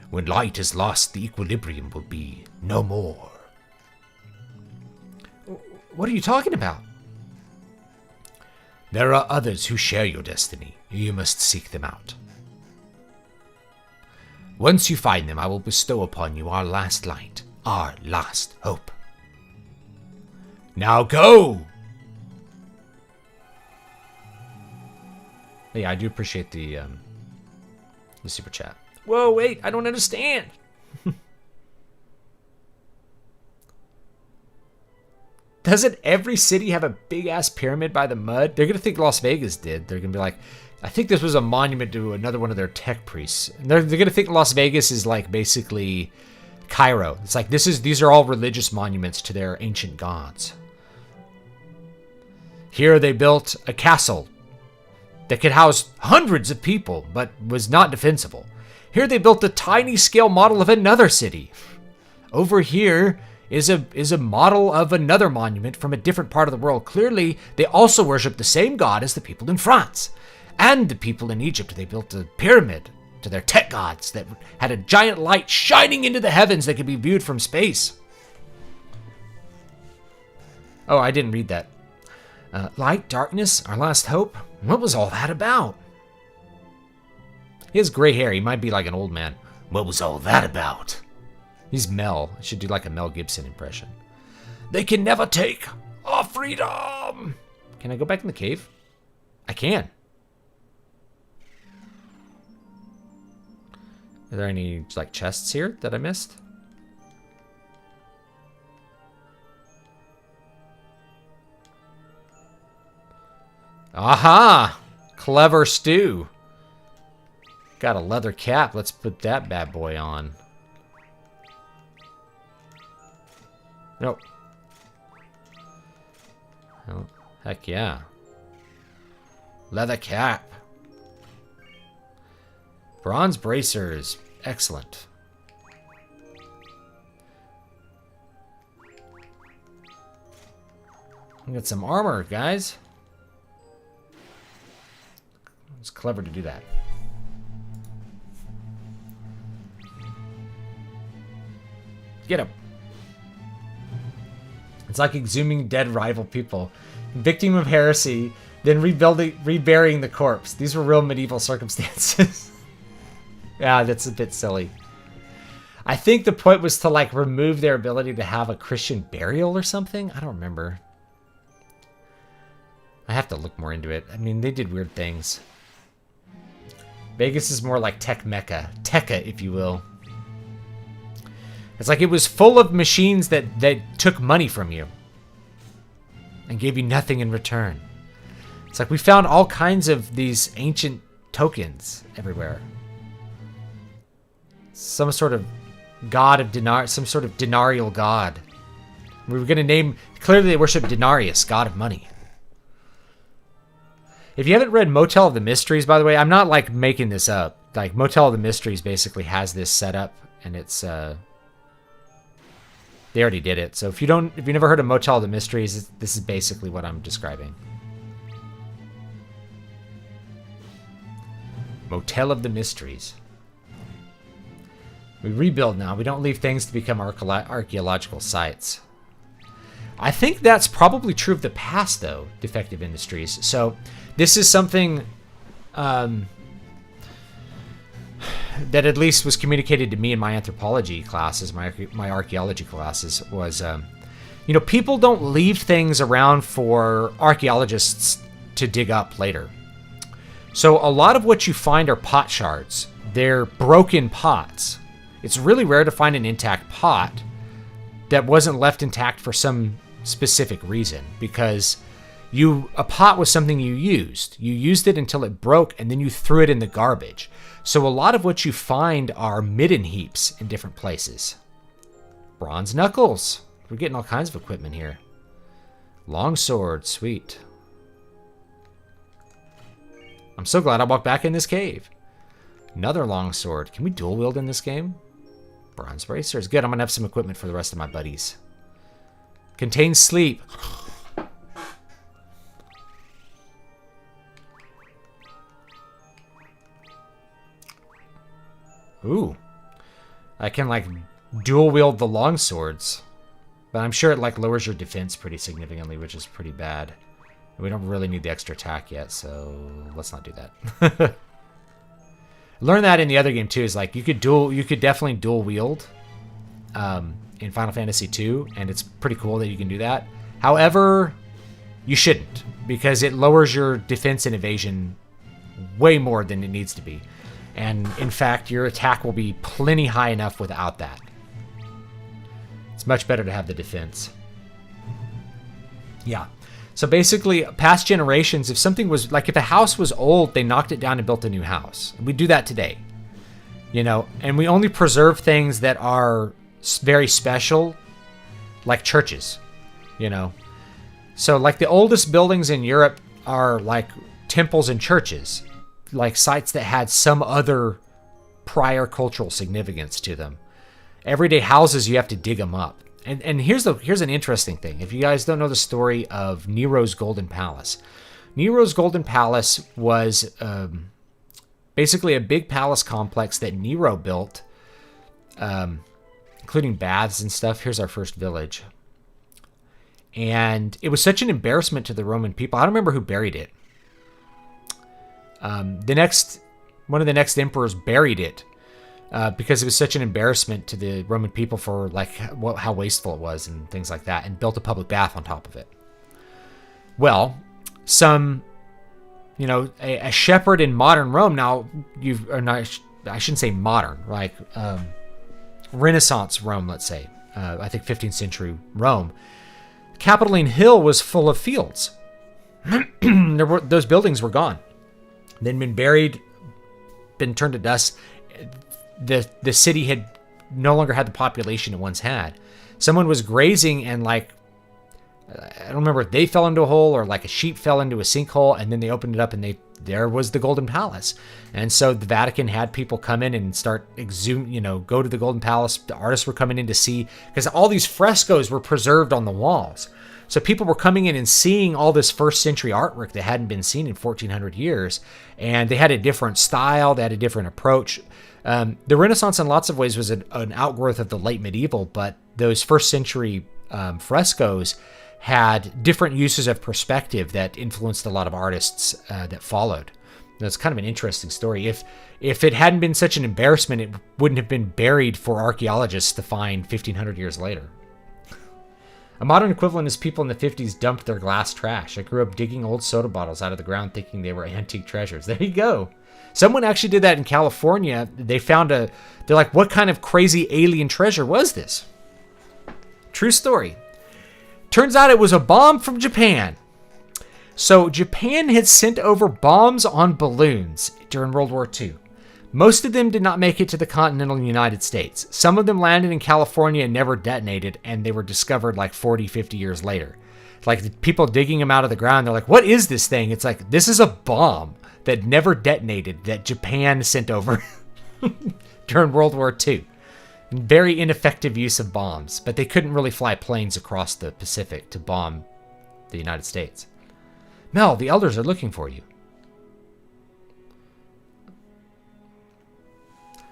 When light is lost, the equilibrium will be no more. What are you talking about? There are others who share your destiny. You must seek them out. Once you find them, I will bestow upon you our last light, our last hope. Now go! Yeah, I do appreciate the super chat. Whoa, wait, I don't understand. Doesn't every city have a big-ass pyramid by the mud? They're going to think Las Vegas did. They're going to be like, I think this was a monument to another one of their tech priests. And they're going to think Las Vegas is like basically Cairo. It's like these are all religious monuments to their ancient gods. Here they built a castle that could house hundreds of people, but was not defensible. Here they built a tiny scale model of another city. Over here is a model of another monument from a different part of the world. Clearly, they also worship the same god as the people in France. And the people in Egypt, they built a pyramid to their tech gods that had a giant light shining into the heavens that could be viewed from space. Oh, I didn't read that. Light, darkness, our last hope? What was all that about? He has gray hair. He might be like an old man. What was all that about? He's Mel. I should do like a Mel Gibson impression. They can never take our freedom. Can I go back in the cave? I can. Are there any like chests here that I missed? Aha! Clever Stu. Got a leather cap. Let's put that bad boy on. Nope. Oh, heck yeah. Leather cap. Bronze bracers. Excellent. Get some armor, guys. It's clever to do that. Get him. It's like exhuming dead rival people, convicting them of heresy, then reburying the corpse. These were real medieval circumstances. Yeah, that's a bit silly. I think the point was to like remove their ability to have a Christian burial or something. I don't remember. I have to look more into it. I mean, they did weird things. Vegas is more like Tech Mecca. Tekka, if you will. It's like it was full of machines that took money from you and gave you nothing in return. It's like we found all kinds of these ancient tokens everywhere. Some sort of god of some sort of denarial god. We were going to name, clearly they worship Denarius, god of money. If you haven't read Motel of the Mysteries, by the way, I'm not like making this up. Like Motel of the Mysteries basically has this set up, and it's they already did it. So if you've never heard of Motel of the Mysteries, this is basically what I'm describing. Motel of the Mysteries. We rebuild now. We don't leave things to become archaeological sites. I think that's probably true of the past, though, Defective Industries. So this is something that at least was communicated to me in my anthropology classes, my archaeology classes, was, you know, people don't leave things around for archaeologists to dig up later. So a lot of what you find are pot shards. They're broken pots. It's really rare to find an intact pot that wasn't left intact for some specific reason, because a pot was something you used. You used it until it broke, and then you threw it in the garbage. So a lot of what you find are midden heaps in different places. Bronze knuckles. We're getting all kinds of equipment here. Longsword, sweet. I'm so glad I walked back in this cave. Another longsword. Can we dual wield in this game? Bronze bracers. Good, I'm going to have some equipment for the rest of my buddies. Contains sleep. Ooh. I can, like, dual wield the long swords. But I'm sure it, like, lowers your defense pretty significantly, which is pretty bad. And we don't really need the extra attack yet, so let's not do that. Learn that in the other game, too, is, like, you could definitely dual wield in Final Fantasy II, and it's pretty cool that you can do that. However, you shouldn't, because it lowers your defense and evasion way more than it needs to be. And in fact, your attack will be plenty high enough without that. It's much better to have the defense. Yeah. So basically, past generations, if something was, like if a house was old, they knocked it down and built a new house. We do that today. You know, and we only preserve things that are very special, like churches, you know. So like the oldest buildings in Europe are like temples and churches, like sites that had some other prior cultural significance to them. Everyday houses, you have to dig them up. And here's an interesting thing. If you guys don't know the story of Nero's Golden Palace. Nero's Golden Palace was basically a big palace complex that Nero built, including baths and stuff. Here's our first village. And it was such an embarrassment to the Roman people. I don't remember who buried it. One of the next emperors buried it because it was such an embarrassment to the Roman people for like how wasteful it was and things like that, and built a public bath on top of it. Well, a shepherd in modern Rome. Now, I shouldn't say modern, like Renaissance Rome, let's say. I think 15th century Rome. Capitoline Hill was full of fields. Those buildings were gone. They'd been buried, been turned to dust. The city had no longer had the population it once had. Someone was grazing and I don't remember if they fell into a hole or like a sheep fell into a sinkhole, and then they opened it up and there was the Golden Palace. And so the Vatican had people come in and start go to the Golden Palace. The artists were coming in to see, because all these frescoes were preserved on the walls. So people were coming in and seeing all this first century artwork that hadn't been seen in 1400 years. And they had a different style. They had a different approach. The Renaissance in lots of ways was an outgrowth of the late medieval, but those first century frescoes had different uses of perspective that influenced a lot of artists that followed. That's kind of an interesting story. If it hadn't been such an embarrassment, it wouldn't have been buried for archaeologists to find 1,500 years later. A modern equivalent is people in the 50s dumped their glass trash. I grew up digging old soda bottles out of the ground thinking they were antique treasures. There you go. Someone actually did that in California. They found they're like, what kind of crazy alien treasure was this? True story. Turns out it was a bomb from Japan. So Japan had sent over bombs on balloons during World War II. Most of them did not make it to the continental United States. Some of them landed in California and never detonated, and they were discovered like 40, 50 years later. Like the people digging them out of the ground, they're like, what is this thing? It's like, this is a bomb that never detonated that Japan sent over during World War II. Very ineffective use of bombs, but they couldn't really fly planes across the Pacific to bomb the United States. Mel, the elders are looking for you.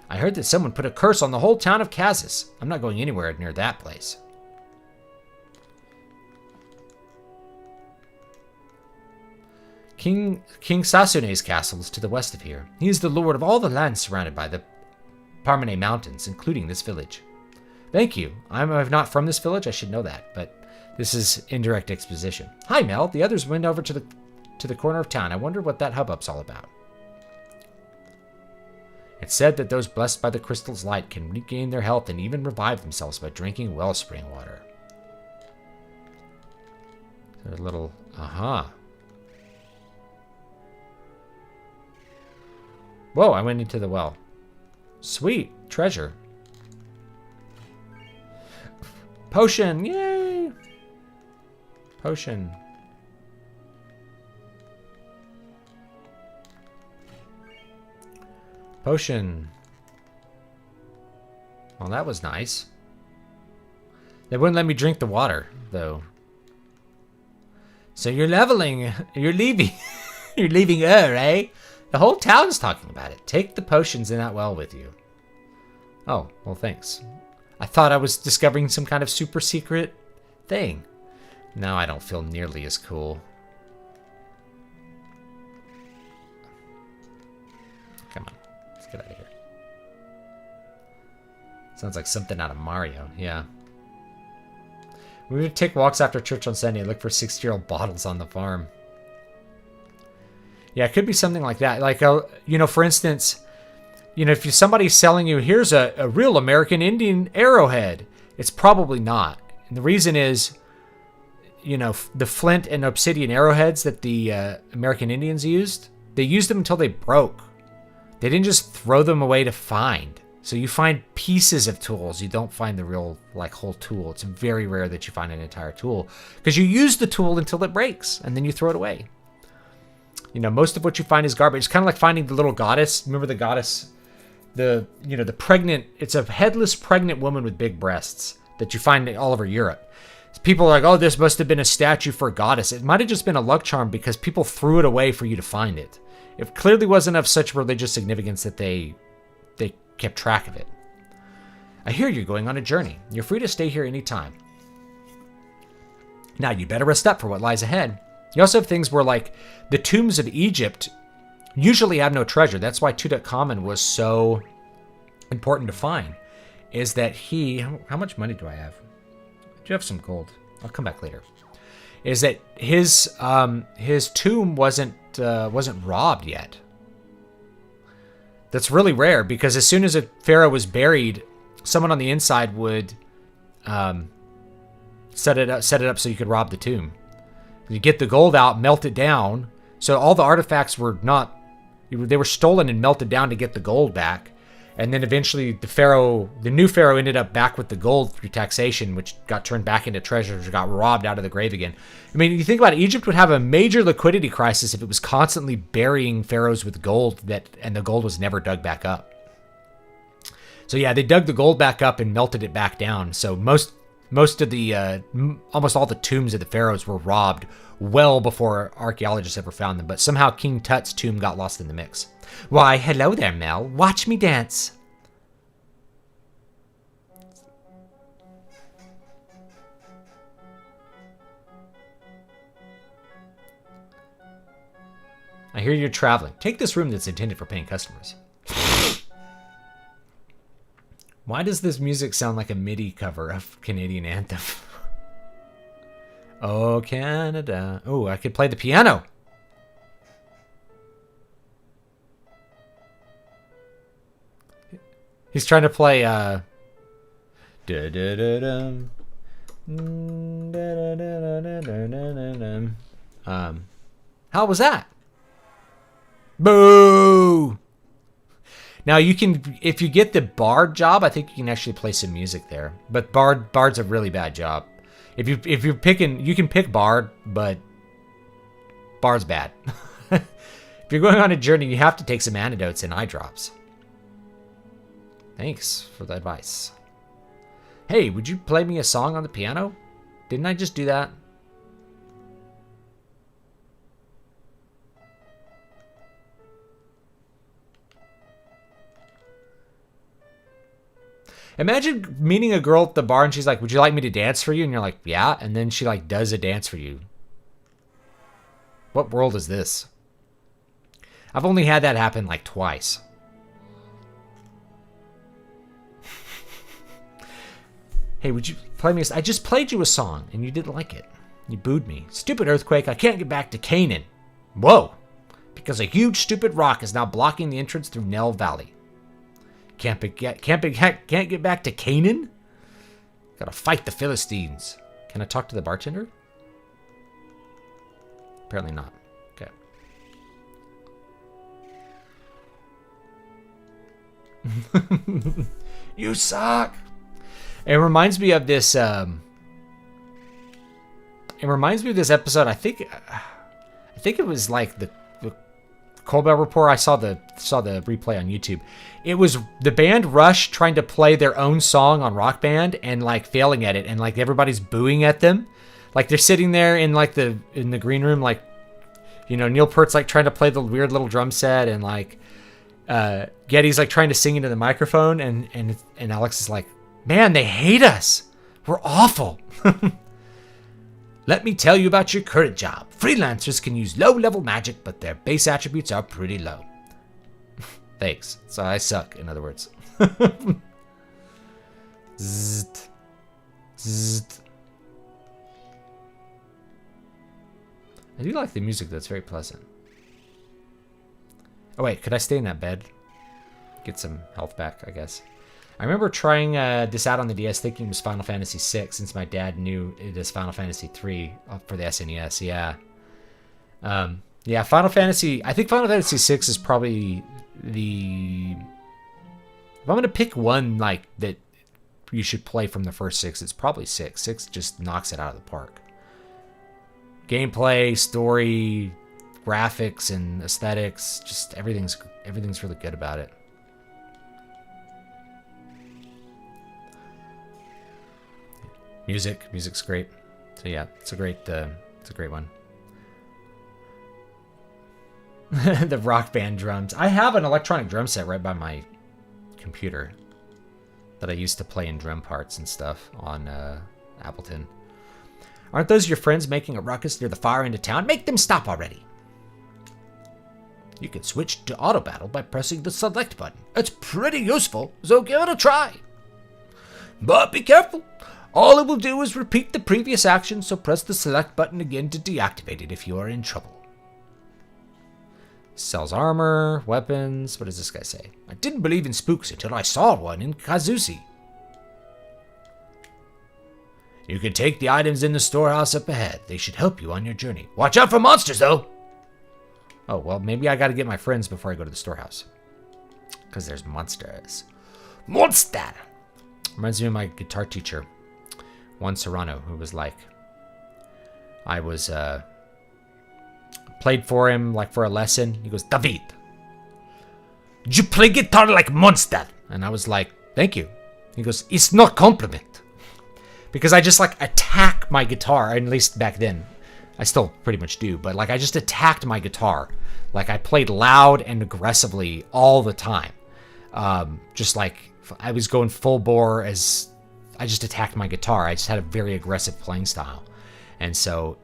I heard that someone put a curse on the whole town of Kazis. I'm not going anywhere near that place. King Sasune's castle is to the west of here. He is the lord of all the lands surrounded by the Parmene Mountains, including this village. Thank you. I'm not from this village. I should know that, but this is indirect exposition. Hi, Mel. The others went over to the corner of town. I wonder what that hubbub's all about. It's said that those blessed by the crystal's light can regain their health and even revive themselves by drinking wellspring water. A little, Whoa, I went into the well. Sweet, treasure. Potion, yay! Potion. Potion. Well, that was nice. They wouldn't let me drink the water, though. So you're leveling. You're leaving. You're leaving her, eh? The whole town's talking about it. Take the potions in that well with you. Oh, well, thanks. I thought I was discovering some kind of super secret thing. Now I don't feel nearly as cool. Come on. Let's get out of here. Sounds like something out of Mario. Yeah. We would take walks after church on Sunday and look for 60-year-old bottles on the farm. Yeah, it could be something like that. Like, for instance, if somebody's selling you, here's a real American Indian arrowhead, it's probably not. And the reason is, the flint and obsidian arrowheads that the American Indians used, they used them until they broke. They didn't just throw them away to find. So you find pieces of tools. You don't find the real, whole tool. It's very rare that you find an entire tool because you use the tool until it breaks and then you throw it away. Most of what you find is garbage. It's kind of like finding the little goddess. Remember the goddess? The pregnant, it's a headless pregnant woman with big breasts that you find all over Europe. People are like, oh, this must have been a statue for a goddess. It might have just been a luck charm because people threw it away for you to find it. It clearly wasn't of such religious significance that they kept track of it. I hear you're going on a journey. You're free to stay here anytime. Now, you better rest up for what lies ahead. You also have things where, like, the tombs of Egypt usually have no treasure. That's why Tutankhamun was so important to find, is that he... How much money do I have? Do you have some gold? I'll come back later. Is that his tomb wasn't robbed yet. That's really rare, because as soon as a pharaoh was buried, someone on the inside would set it up so you could rob the tomb. You get the gold out, melt it down. So all the artifacts were not... They were stolen and melted down to get the gold back. And then eventually the new pharaoh ended up back with the gold through taxation, which got turned back into treasures or got robbed out of the grave again. I mean, you think about it, Egypt would have a major liquidity crisis if it was constantly burying pharaohs with gold and the gold was never dug back up. So yeah, they dug the gold back up and melted it back down. So almost all the tombs of the pharaohs were robbed well before archaeologists ever found them. But somehow King Tut's tomb got lost in the mix. Why, hello there, Mel. Watch me dance. I hear you're traveling. Take this room that's intended for paying customers. Why does this music sound like a MIDI cover of Canadian anthem? Oh, Canada. Oh, I could play the piano. He's trying to play how was that? Boo! Now you can, if you get the bard job, I think you can actually play some music there. But bard's a really bad job. If you're picking, you can pick bard, but bard's bad. If you're going on a journey, you have to take some antidotes and eye drops. Thanks for the advice. Hey, would you play me a song on the piano? Didn't I just do that? Imagine meeting a girl at the bar and she's like, would you like me to dance for you? And you're like, yeah. And then she like does a dance for you. What world is this? I've only had that happen like twice. Hey, would you play me I just played you a song and you didn't like it. You booed me. Stupid earthquake, I can't get back to Canaan. Whoa. Because a huge stupid rock is now blocking the entrance through Nell Valley. Can't get back to Canaan? Gotta fight the Philistines. Can I talk to the bartender? Apparently not. Okay. You suck. It reminds me of this. It reminds me of this episode. I think it was like the Colbert Report. I saw the replay on YouTube. It was the band Rush trying to play their own song on Rock Band and like failing at it, and like everybody's booing at them. Like they're sitting there in like in the green room, like, you know, Neil Peart's like trying to play the weird little drum set, and like Getty's like trying to sing into the microphone, and Alex is like, man, they hate us. We're awful. Let me tell you about your current job. Freelancers can use low-level magic, but their base attributes are pretty low. Thanks. So I suck, in other words. Zzzt. Zzzt. I do like the music, that's very pleasant. Oh wait, could I stay in that bed? Get some health back, I guess. I remember trying this out on the DS thinking it was Final Fantasy VI, since my dad knew it as Final Fantasy III for the SNES, yeah. Yeah, Final Fantasy... I think Final Fantasy VI is probably the... If I'm going to pick one like that you should play from the first 6, it's probably 6. 6 just knocks it out of the park. Gameplay, story, graphics, and aesthetics, just everything's really good about it. Music's great. So yeah, it's a great one. The Rock Band drums. I have an electronic drum set right by my computer that I used to play in drum parts and stuff on Appleton. Aren't those your friends making a ruckus near the far end of town? Make them stop already. You can switch to auto battle by pressing the select button. It's pretty useful, so give it a try. But be careful. All it will do is repeat the previous action, so press the select button again to deactivate it if you are in trouble. Sells armor, weapons. What does this guy say? I didn't believe in spooks until I saw one in Kazusi. You can take the items in the storehouse up ahead. They should help you on your journey. Watch out for monsters, though! Oh, well, maybe I gotta get my friends before I go to the storehouse. Because there's monsters. Monster! Reminds me of my guitar teacher, Juan Serrano, who was like... I was, played for him, like, for a lesson. He goes, David, you play guitar like monster. And I was like, thank you. He goes, it's not compliment. Because I just, like, attack my guitar, at least back then. I still pretty much do, but, like, I just attacked my guitar. Like, I played loud and aggressively all the time. Just, like, I was going full bore as... I just attacked my guitar. I just had a very aggressive playing style. And so...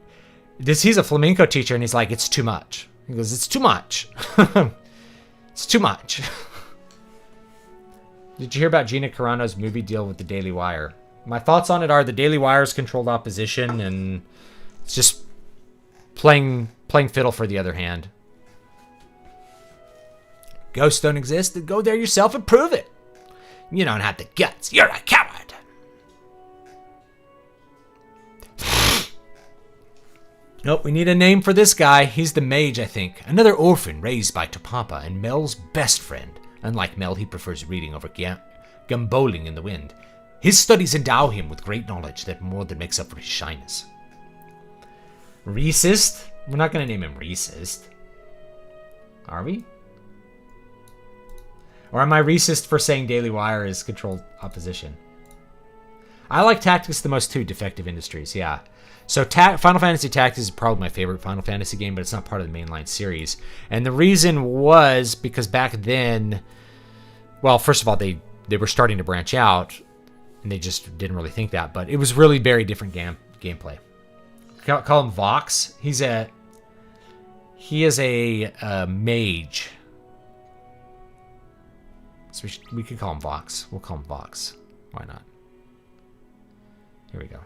he's a flamenco teacher, and he's like, it's too much. He goes, it's too much. It's too much. Did you hear about Gina Carano's movie deal with the Daily Wire? My thoughts on it are the Daily Wire's controlled opposition, and it's just playing fiddle for the other hand. Ghosts don't exist, then go there yourself and prove it. You don't have the guts. You're a coward. Nope, we need a name for this guy. He's the mage, I think. Another orphan raised by Topapa and Mel's best friend. Unlike Mel, he prefers reading over gamboling in the wind. His studies endow him with great knowledge that more than makes up for his shyness. Racist? We're not going to name him racist. Are we? Or am I racist for saying Daily Wire is controlled opposition? I like Tactics the most too, Defective Industries, yeah. So Final Fantasy Tactics is probably my favorite Final Fantasy game, but it's not part of the mainline series. And the reason was because back then, well, first of all, they were starting to branch out, and they just didn't really think that, but it was really very different gameplay. Call him Vox. He is a mage. So we could call him Vox. We'll call him Vox. Why not? Here we go.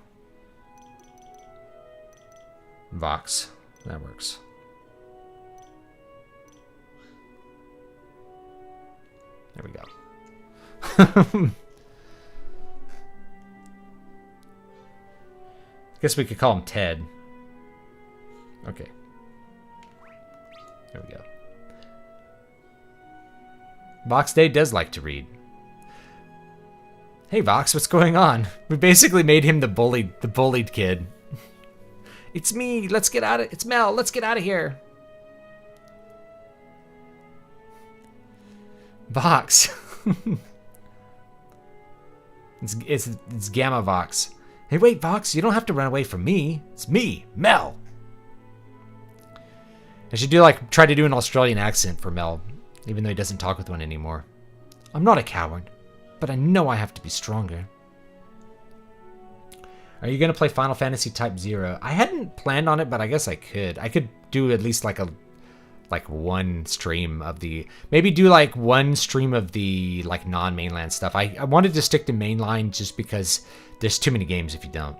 Vox. That works. There we go. Guess we could call him Ted. Okay. There we go. Vox Day does like to read. Hey Vox, what's going on? We basically made him the bullied kid. It's me. Let's get out of. It's Mel. Let's get out of here. Vox. it's Gamma Vox. Hey, wait, Vox. You don't have to run away from me. It's me, Mel. I should try to do an Australian accent for Mel, even though he doesn't talk with one anymore. I'm not a coward, but I know I have to be stronger. Are you going to play Final Fantasy Type 0? I hadn't planned on it, but I guess I could. I could do at least like one stream of the... Maybe do like one stream of the like non-mainland stuff. I wanted to stick to mainline just because there's too many games if you don't.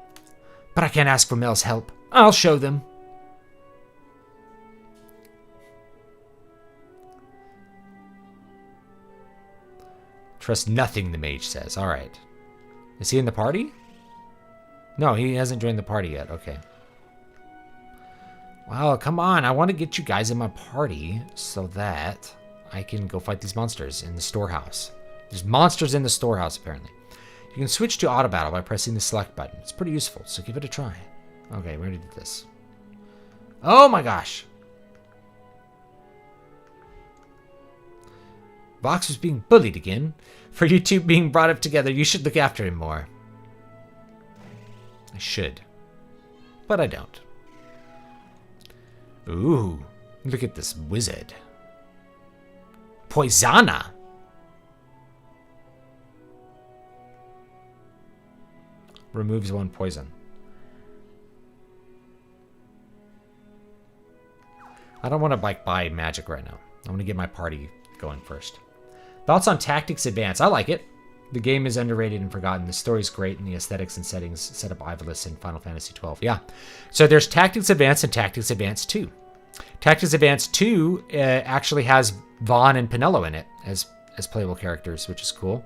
But I can't ask for Mel's help. I'll show them. Trust nothing the mage says. All right. Is he in the party? No, he hasn't joined the party yet. Okay. Well, come on. I want to get you guys in my party so that I can go fight these monsters in the storehouse. There's monsters in the storehouse, apparently. You can switch to auto battle by pressing the select button. It's pretty useful, so give it a try. Okay, we're going to do this. Oh my gosh. Vox was being bullied again. For you two being brought up together, you should look after him more. I should. but I don't. Ooh, look at this wizard. Poisana. Removes 1 poison. I don't want to buy magic right now. I want to get my party going first. Thoughts on Tactics Advance? I like it. The game is underrated and forgotten. The story's great, and the aesthetics and settings set up Ivalice in Final Fantasy XII. Yeah. So there's Tactics Advance and Tactics Advance 2. Tactics Advance 2 actually has Vaughn and Pinello in it as playable characters, which is cool.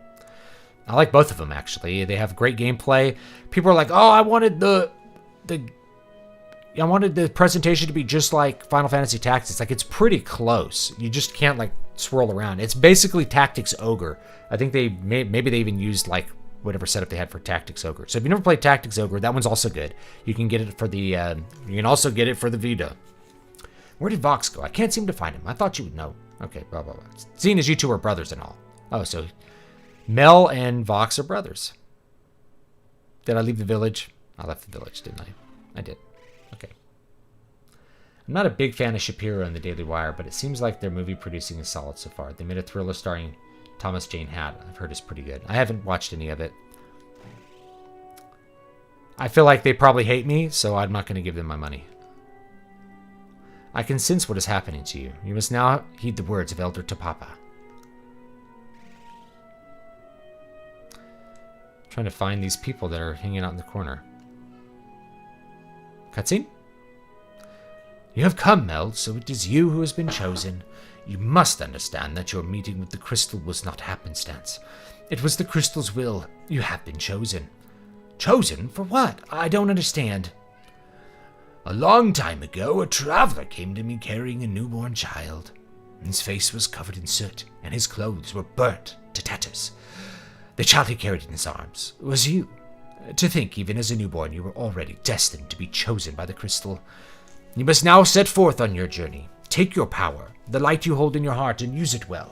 I like both of them, actually. They have great gameplay. People are like, oh, I wanted the presentation to be just like Final Fantasy Tactics. Like, it's pretty close. You just can't, like, swirl around. It's basically Tactics Ogre. I think maybe they even used, like, whatever setup they had for Tactics Ogre. So if you never played Tactics Ogre, that one's also good. You can get it for the, you can also get it for the Vita. Where did Vox go? I can't seem to find him. I thought you would know. Okay, blah, blah, blah. Seeing as you two are brothers and all. Oh, so Mel and Vox are brothers. Did I leave the village? I left the village, didn't I? I did. Okay. I'm not a big fan of Shapiro and the Daily Wire, but it seems like their movie producing is solid so far. They made a thriller starring Thomas Jane Hatt. I've heard it's pretty good. I haven't watched any of it. I feel like they probably hate me, so I'm not going to give them my money. I can sense what is happening to you. You must now heed the words of Elder Tapapa. Trying to find these people that are hanging out in the corner. Cutscene? You have come, Mel, so it is you who has been chosen. You must understand that your meeting with the crystal was not happenstance. It was the crystal's will. You have been chosen. Chosen? For what? I don't understand. A long time ago, a traveler came to me carrying a newborn child. His face was covered in soot, and his clothes were burnt to tatters. The child he carried in his arms was you. To think, even as a newborn, you were already destined to be chosen by the crystal. You must now set forth on your journey. Take your power, the light you hold in your heart, and use it well.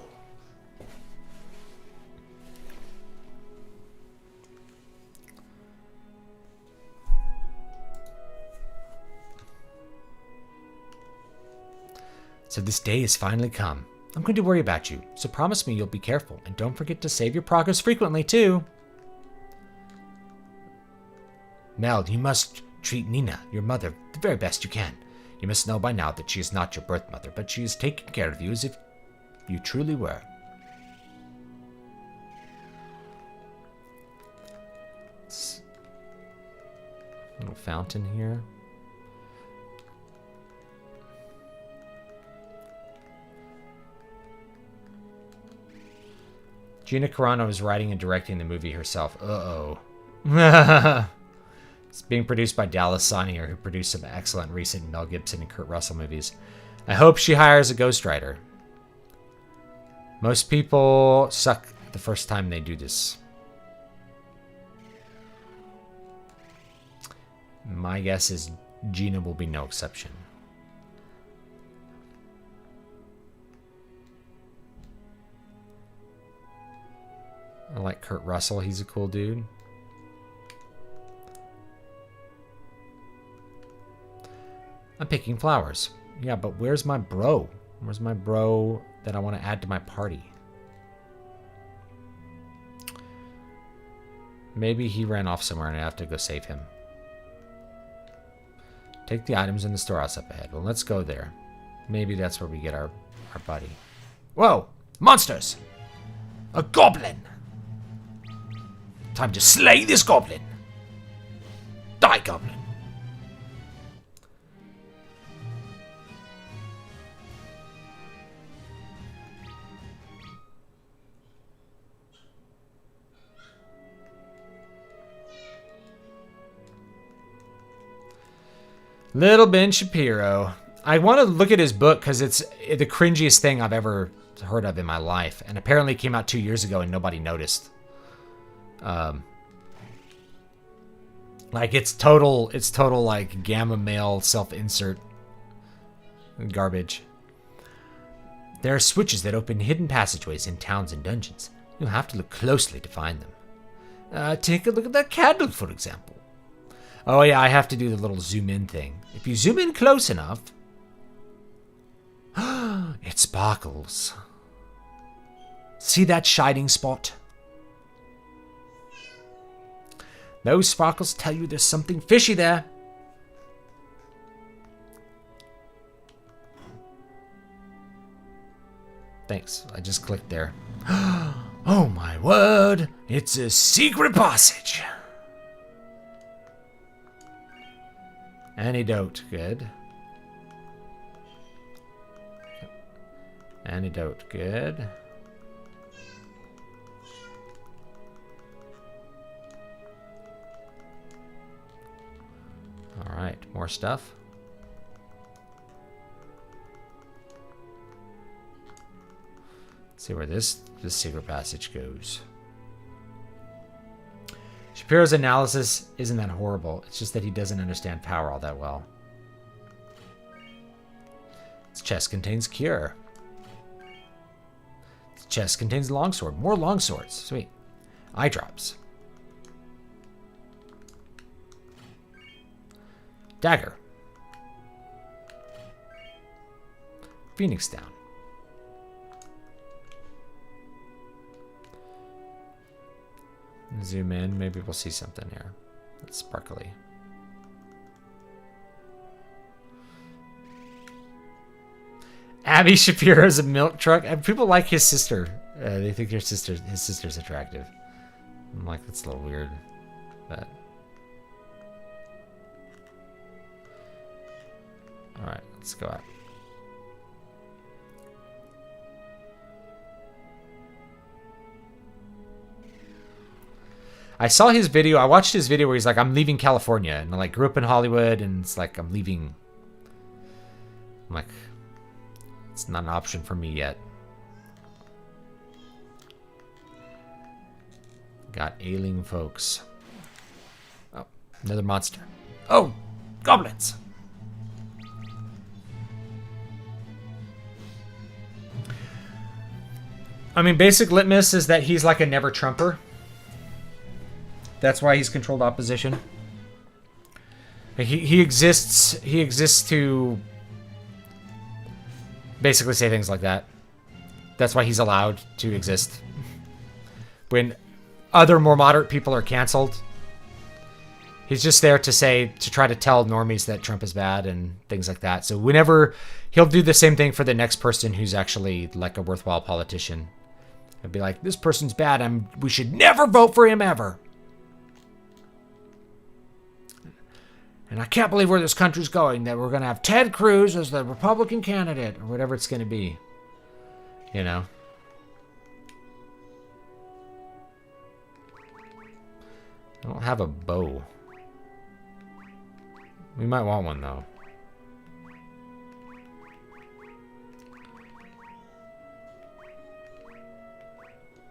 So this day has finally come. I'm going to worry about you, so promise me you'll be careful, and don't forget to save your progress frequently, too. Mel, you must treat Nina, your mother, the very best you can. You must know by now that she is not your birth mother, but she is taking care of you as if you truly were. Little fountain here. Gina Carano is writing and directing the movie herself. Uh-oh. It's being produced by Dallas Sonnier, who produced some excellent recent Mel Gibson and Kurt Russell movies. I hope she hires a ghostwriter. Most people suck the first time they do this. My guess is Gina will be no exception. I like Kurt Russell. He's a cool dude. I'm picking flowers. Yeah, but where's my bro? Where's my bro that I want to add to my party? Maybe he ran off somewhere and I have to go save him. Take the items in the storehouse up ahead. Well, let's go there. Maybe that's where we get our buddy. Whoa! Monsters! A goblin! Time to slay this goblin! Die, goblin! Little Ben Shapiro. I want to look at his book because it's the cringiest thing I've ever heard of in my life. And apparently it came out 2 years ago and nobody noticed. Like it's total like gamma male self-insert garbage. There are switches that open hidden passageways in towns and dungeons. You'll have to look closely to find them. Take a look at that candle, for example. Oh yeah, I have to do the little zoom in thing. If you zoom in close enough, it sparkles. See that shining spot? Those sparkles tell you there's something fishy there. Thanks, I just clicked there. Oh my word, it's a secret passage. Antidote, good. Antidote, good. All right, more stuff. Let's see where this secret passage goes. Shapiro's analysis isn't that horrible. It's just that he doesn't understand power all that well. His chest contains cure. His chest contains longsword. More longswords. Sweet. Eye drops. Dagger. Phoenix down. Zoom in, maybe we'll see something here. That's sparkly. Abby Shapiro's a milk truck. And people like his sister. They think his sister's attractive. I'm like, that's a little weird. But alright, let's go out. I saw his video. I watched his video where he's like, I'm leaving California. And I like grew up in Hollywood and it's like, I'm leaving. I'm like, it's not an option for me yet. Got ailing folks. Oh, another monster. Oh, goblins. I mean, basic litmus is that he's like a never Trumper. That's why he's controlled opposition. He exists to basically say things like that. That's why he's allowed to exist. When other more moderate people are canceled, he's just there to try to tell normies that Trump is bad and things like that. So whenever he'll do the same thing for the next person who's actually like a worthwhile politician. He'll be like, this person's bad. We should never vote for him ever. And I can't believe where this country's going, that we're going to have Ted Cruz as the Republican candidate, or whatever it's going to be. You know? I don't have a bow. We might want one, though.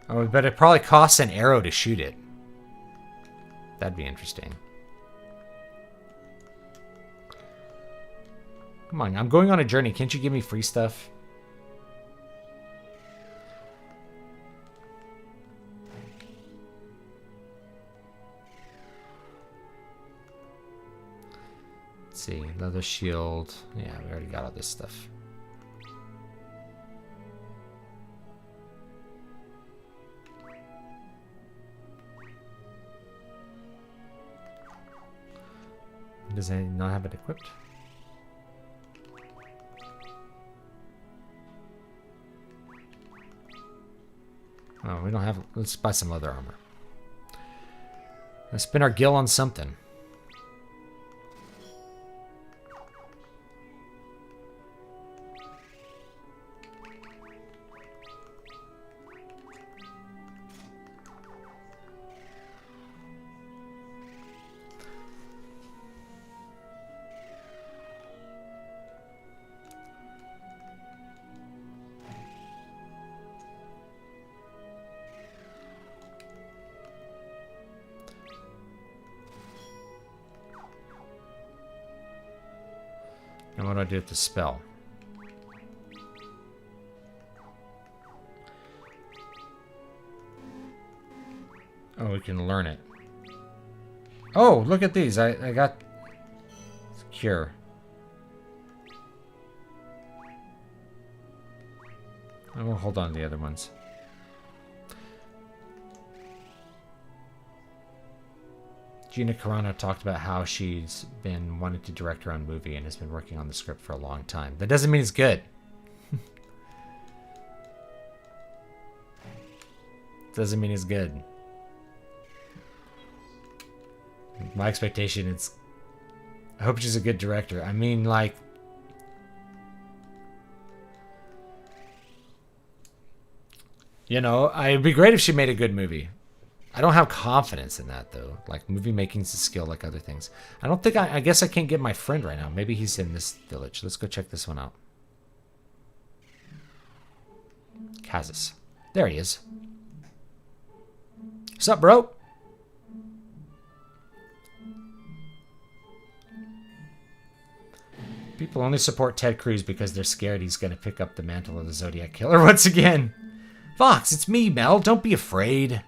Oh, but it probably costs an arrow to shoot it. That'd be interesting. Come on, I'm going on a journey. Can't you give me free stuff? Let's see. Leather shield. Yeah, we already got all this stuff. Does it not have it equipped? Oh, we don't have... Let's buy some leather armor. Let's spin our gil on something. And what do I do with the spell? Oh, we can learn it. Oh, look at these. I got cure. I will hold on to the other ones. Gina Carano talked about how she's been wanting to direct her own movie and has been working on the script for a long time. That doesn't mean it's good. Doesn't mean it's good. My expectation is, I hope she's a good director. I mean, like, you know, it'd be great if she made a good movie. I don't have confidence in that, though. Like, movie making's a skill like other things. I don't think I guess I can't get my friend right now. Maybe he's in this village. Let's go check this one out. Kazis. There he is. What's up, bro? People only support Ted Cruz because they're scared he's going to pick up the mantle of the Zodiac Killer once again. Fox, it's me, Mel. Don't be afraid.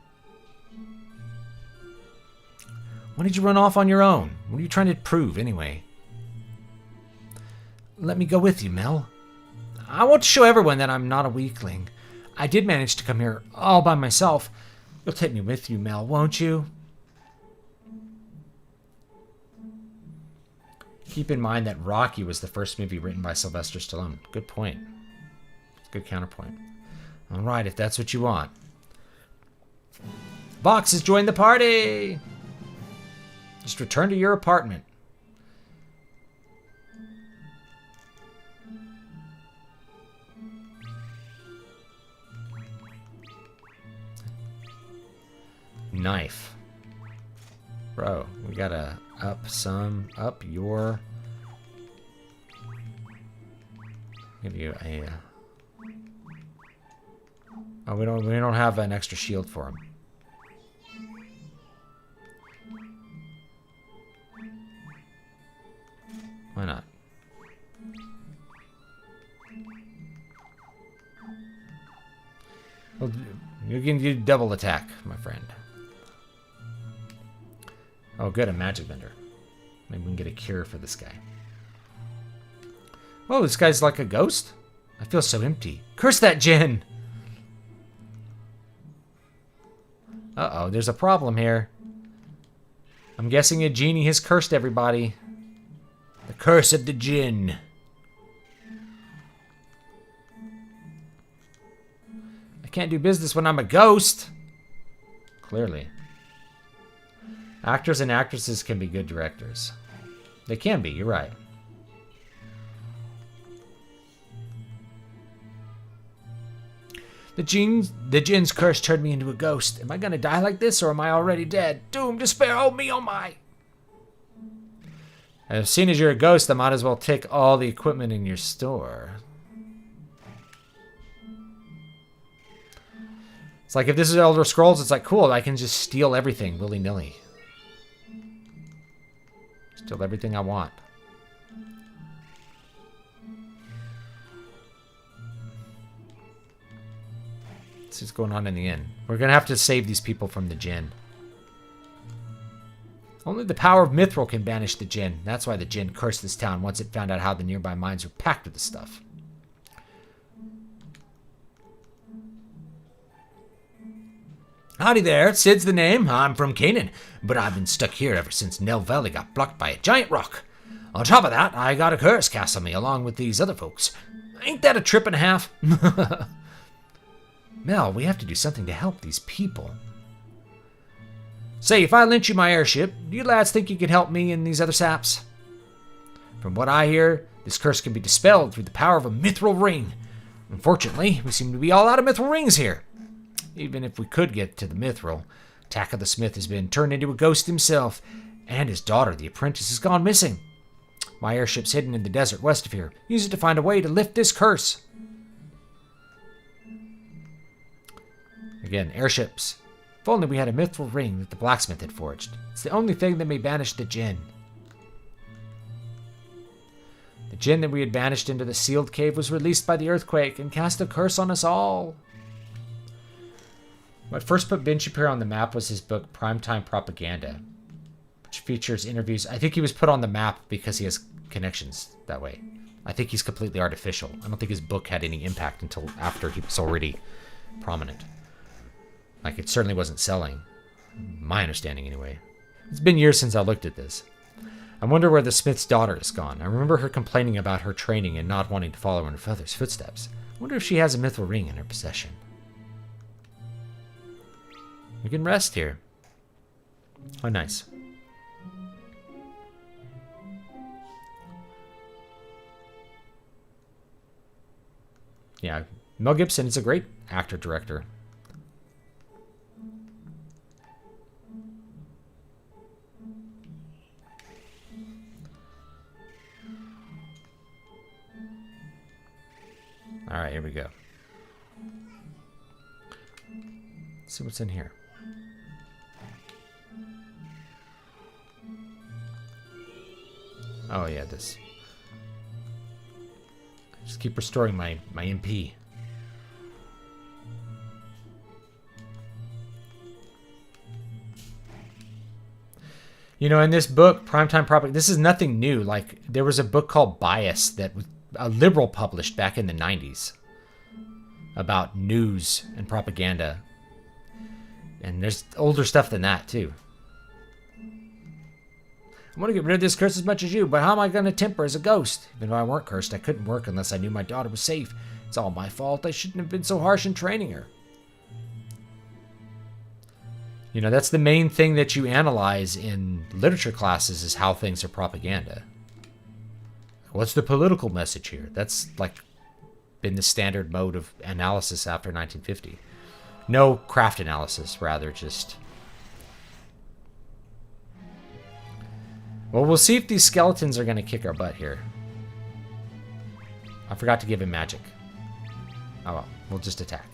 Why did you run off on your own? What are you trying to prove, anyway? Let me go with you, Mel. I want to show everyone that I'm not a weakling. I did manage to come here all by myself. You'll take me with you, Mel, won't you? Keep in mind that Rocky was the first movie written by Sylvester Stallone. Good point. Good counterpoint. All right, if that's what you want. Vox has joined the party! Just return to your apartment. Knife. Bro, we gotta up your... Give you a... Oh, we don't have an extra shield for him. Why not? Well, you can do double attack, my friend. Oh, good, a magic vendor. Maybe we can get a cure for this guy. Whoa, this guy's like a ghost? I feel so empty. Curse that djinn! Uh-oh, there's a problem here. I'm guessing a genie has cursed everybody. The curse of the djinn. I can't do business when I'm a ghost. Clearly. Actors and actresses can be good directors. They can be, you're right. The djinn's curse turned me into a ghost. Am I gonna die like this, or am I already dead? Doom, despair, oh me, oh my! As soon as you're a ghost, I might as well take all the equipment in your store. It's like if this is Elder Scrolls, it's like, cool, I can just steal everything willy-nilly. Steal everything I want. Let's see what's going on in the inn. We're going to have to save these people from the djinn. Only the power of Mithril can banish the djinn. That's why the djinn cursed this town once it found out how the nearby mines were packed with the stuff. Howdy there, Sid's the name. I'm from Canaan, but I've been stuck here ever since Nell Valley got blocked by a giant rock. On top of that, I got a curse cast on me along with these other folks. Ain't that a trip and a half? Mel, we have to do something to help these people. Say, if I lent you my airship, do you lads think you could help me and these other saps? From what I hear, this curse can be dispelled through the power of a mithril ring. Unfortunately, we seem to be all out of mithril rings here. Even if we could get to the mithril, Taka the Smith has been turned into a ghost himself, and his daughter, the apprentice, has gone missing. My airship's hidden in the desert west of here. Use it to find a way to lift this curse. Again, airships. If only we had a mithril ring that the blacksmith had forged. It's the only thing that may banish the djinn. The djinn that we had banished into the sealed cave was released by the earthquake and cast a curse on us all. What first put Ben Shapiro on the map was his book Primetime Propaganda. which features interviews. I think he was put on the map because he has connections that way. I think he's completely artificial. I don't think his book had any impact until after he was already prominent. Like, it certainly wasn't selling. My understanding, anyway. It's been years since I looked at this. I wonder where the smith's daughter has gone. I remember her complaining about her training and not wanting to follow in her father's footsteps. I wonder if she has a mithril ring in her possession. We can rest here. Oh, nice. Yeah, Mel Gibson is a great actor-director. All right, here we go. Let's see what's in here. Oh yeah, this. Just keep restoring my MP. You know, in this book, Primetime Propaganda, this is nothing new. Like, there was a book called Bias that was a liberal published back in the 90s about news and propaganda. And there's older stuff than that, too. I want to get rid of this curse as much as you, but how am I going to temper as a ghost? Even though I weren't cursed, I couldn't work unless I knew my daughter was safe. It's all my fault. I shouldn't have been so harsh in training her. You know, that's the main thing that you analyze in literature classes is how things are propaganda. What's the political message here? That's like been the standard mode of analysis after 1950. No craft analysis, rather just... Well, we'll see if these skeletons are going to kick our butt here. I forgot to give him magic. Oh well, we'll just attack.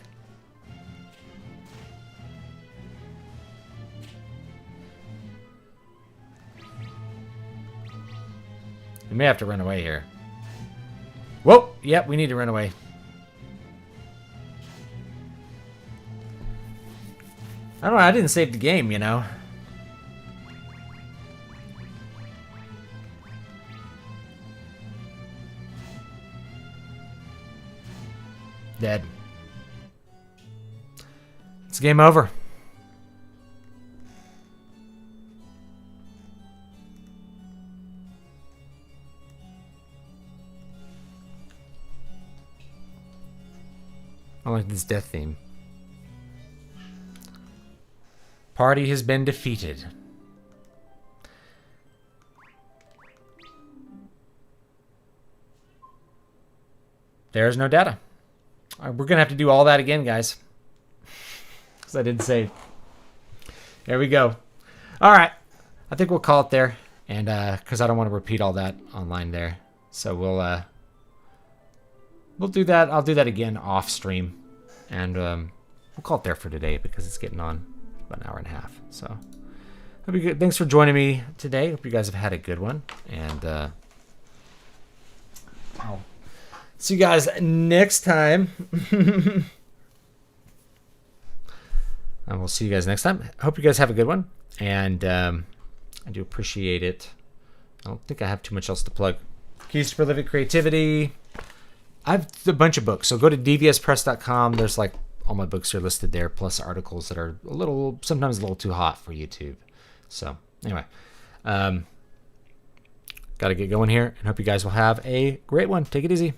We may have to run away here. Whoa! Yep, we need to run away. I don't know, I didn't save the game, you know. Dead. It's game over. I like this death theme. Party has been defeated. There's no data. We're going to have to do all that again, guys. Because I didn't save. There we go. All right. I think we'll call it there. And because I don't want to repeat all that online there. So we'll do that. I'll do that again off stream. And we'll call it there for today because it's getting on about an hour and a half. So hope you good. Thanks for joining me today. Hope you guys have had a good one. And I'll see you guys next time. And we'll see you guys next time. Hope you guys have a good one. And I do appreciate it. I don't think I have too much else to plug. Keys to Prolific Creativity. I have a bunch of books. So go to dvspress.com. There's like all my books are listed there, plus articles that are sometimes a little too hot for YouTube. So anyway, got to get going here and hope you guys will have a great one. Take it easy.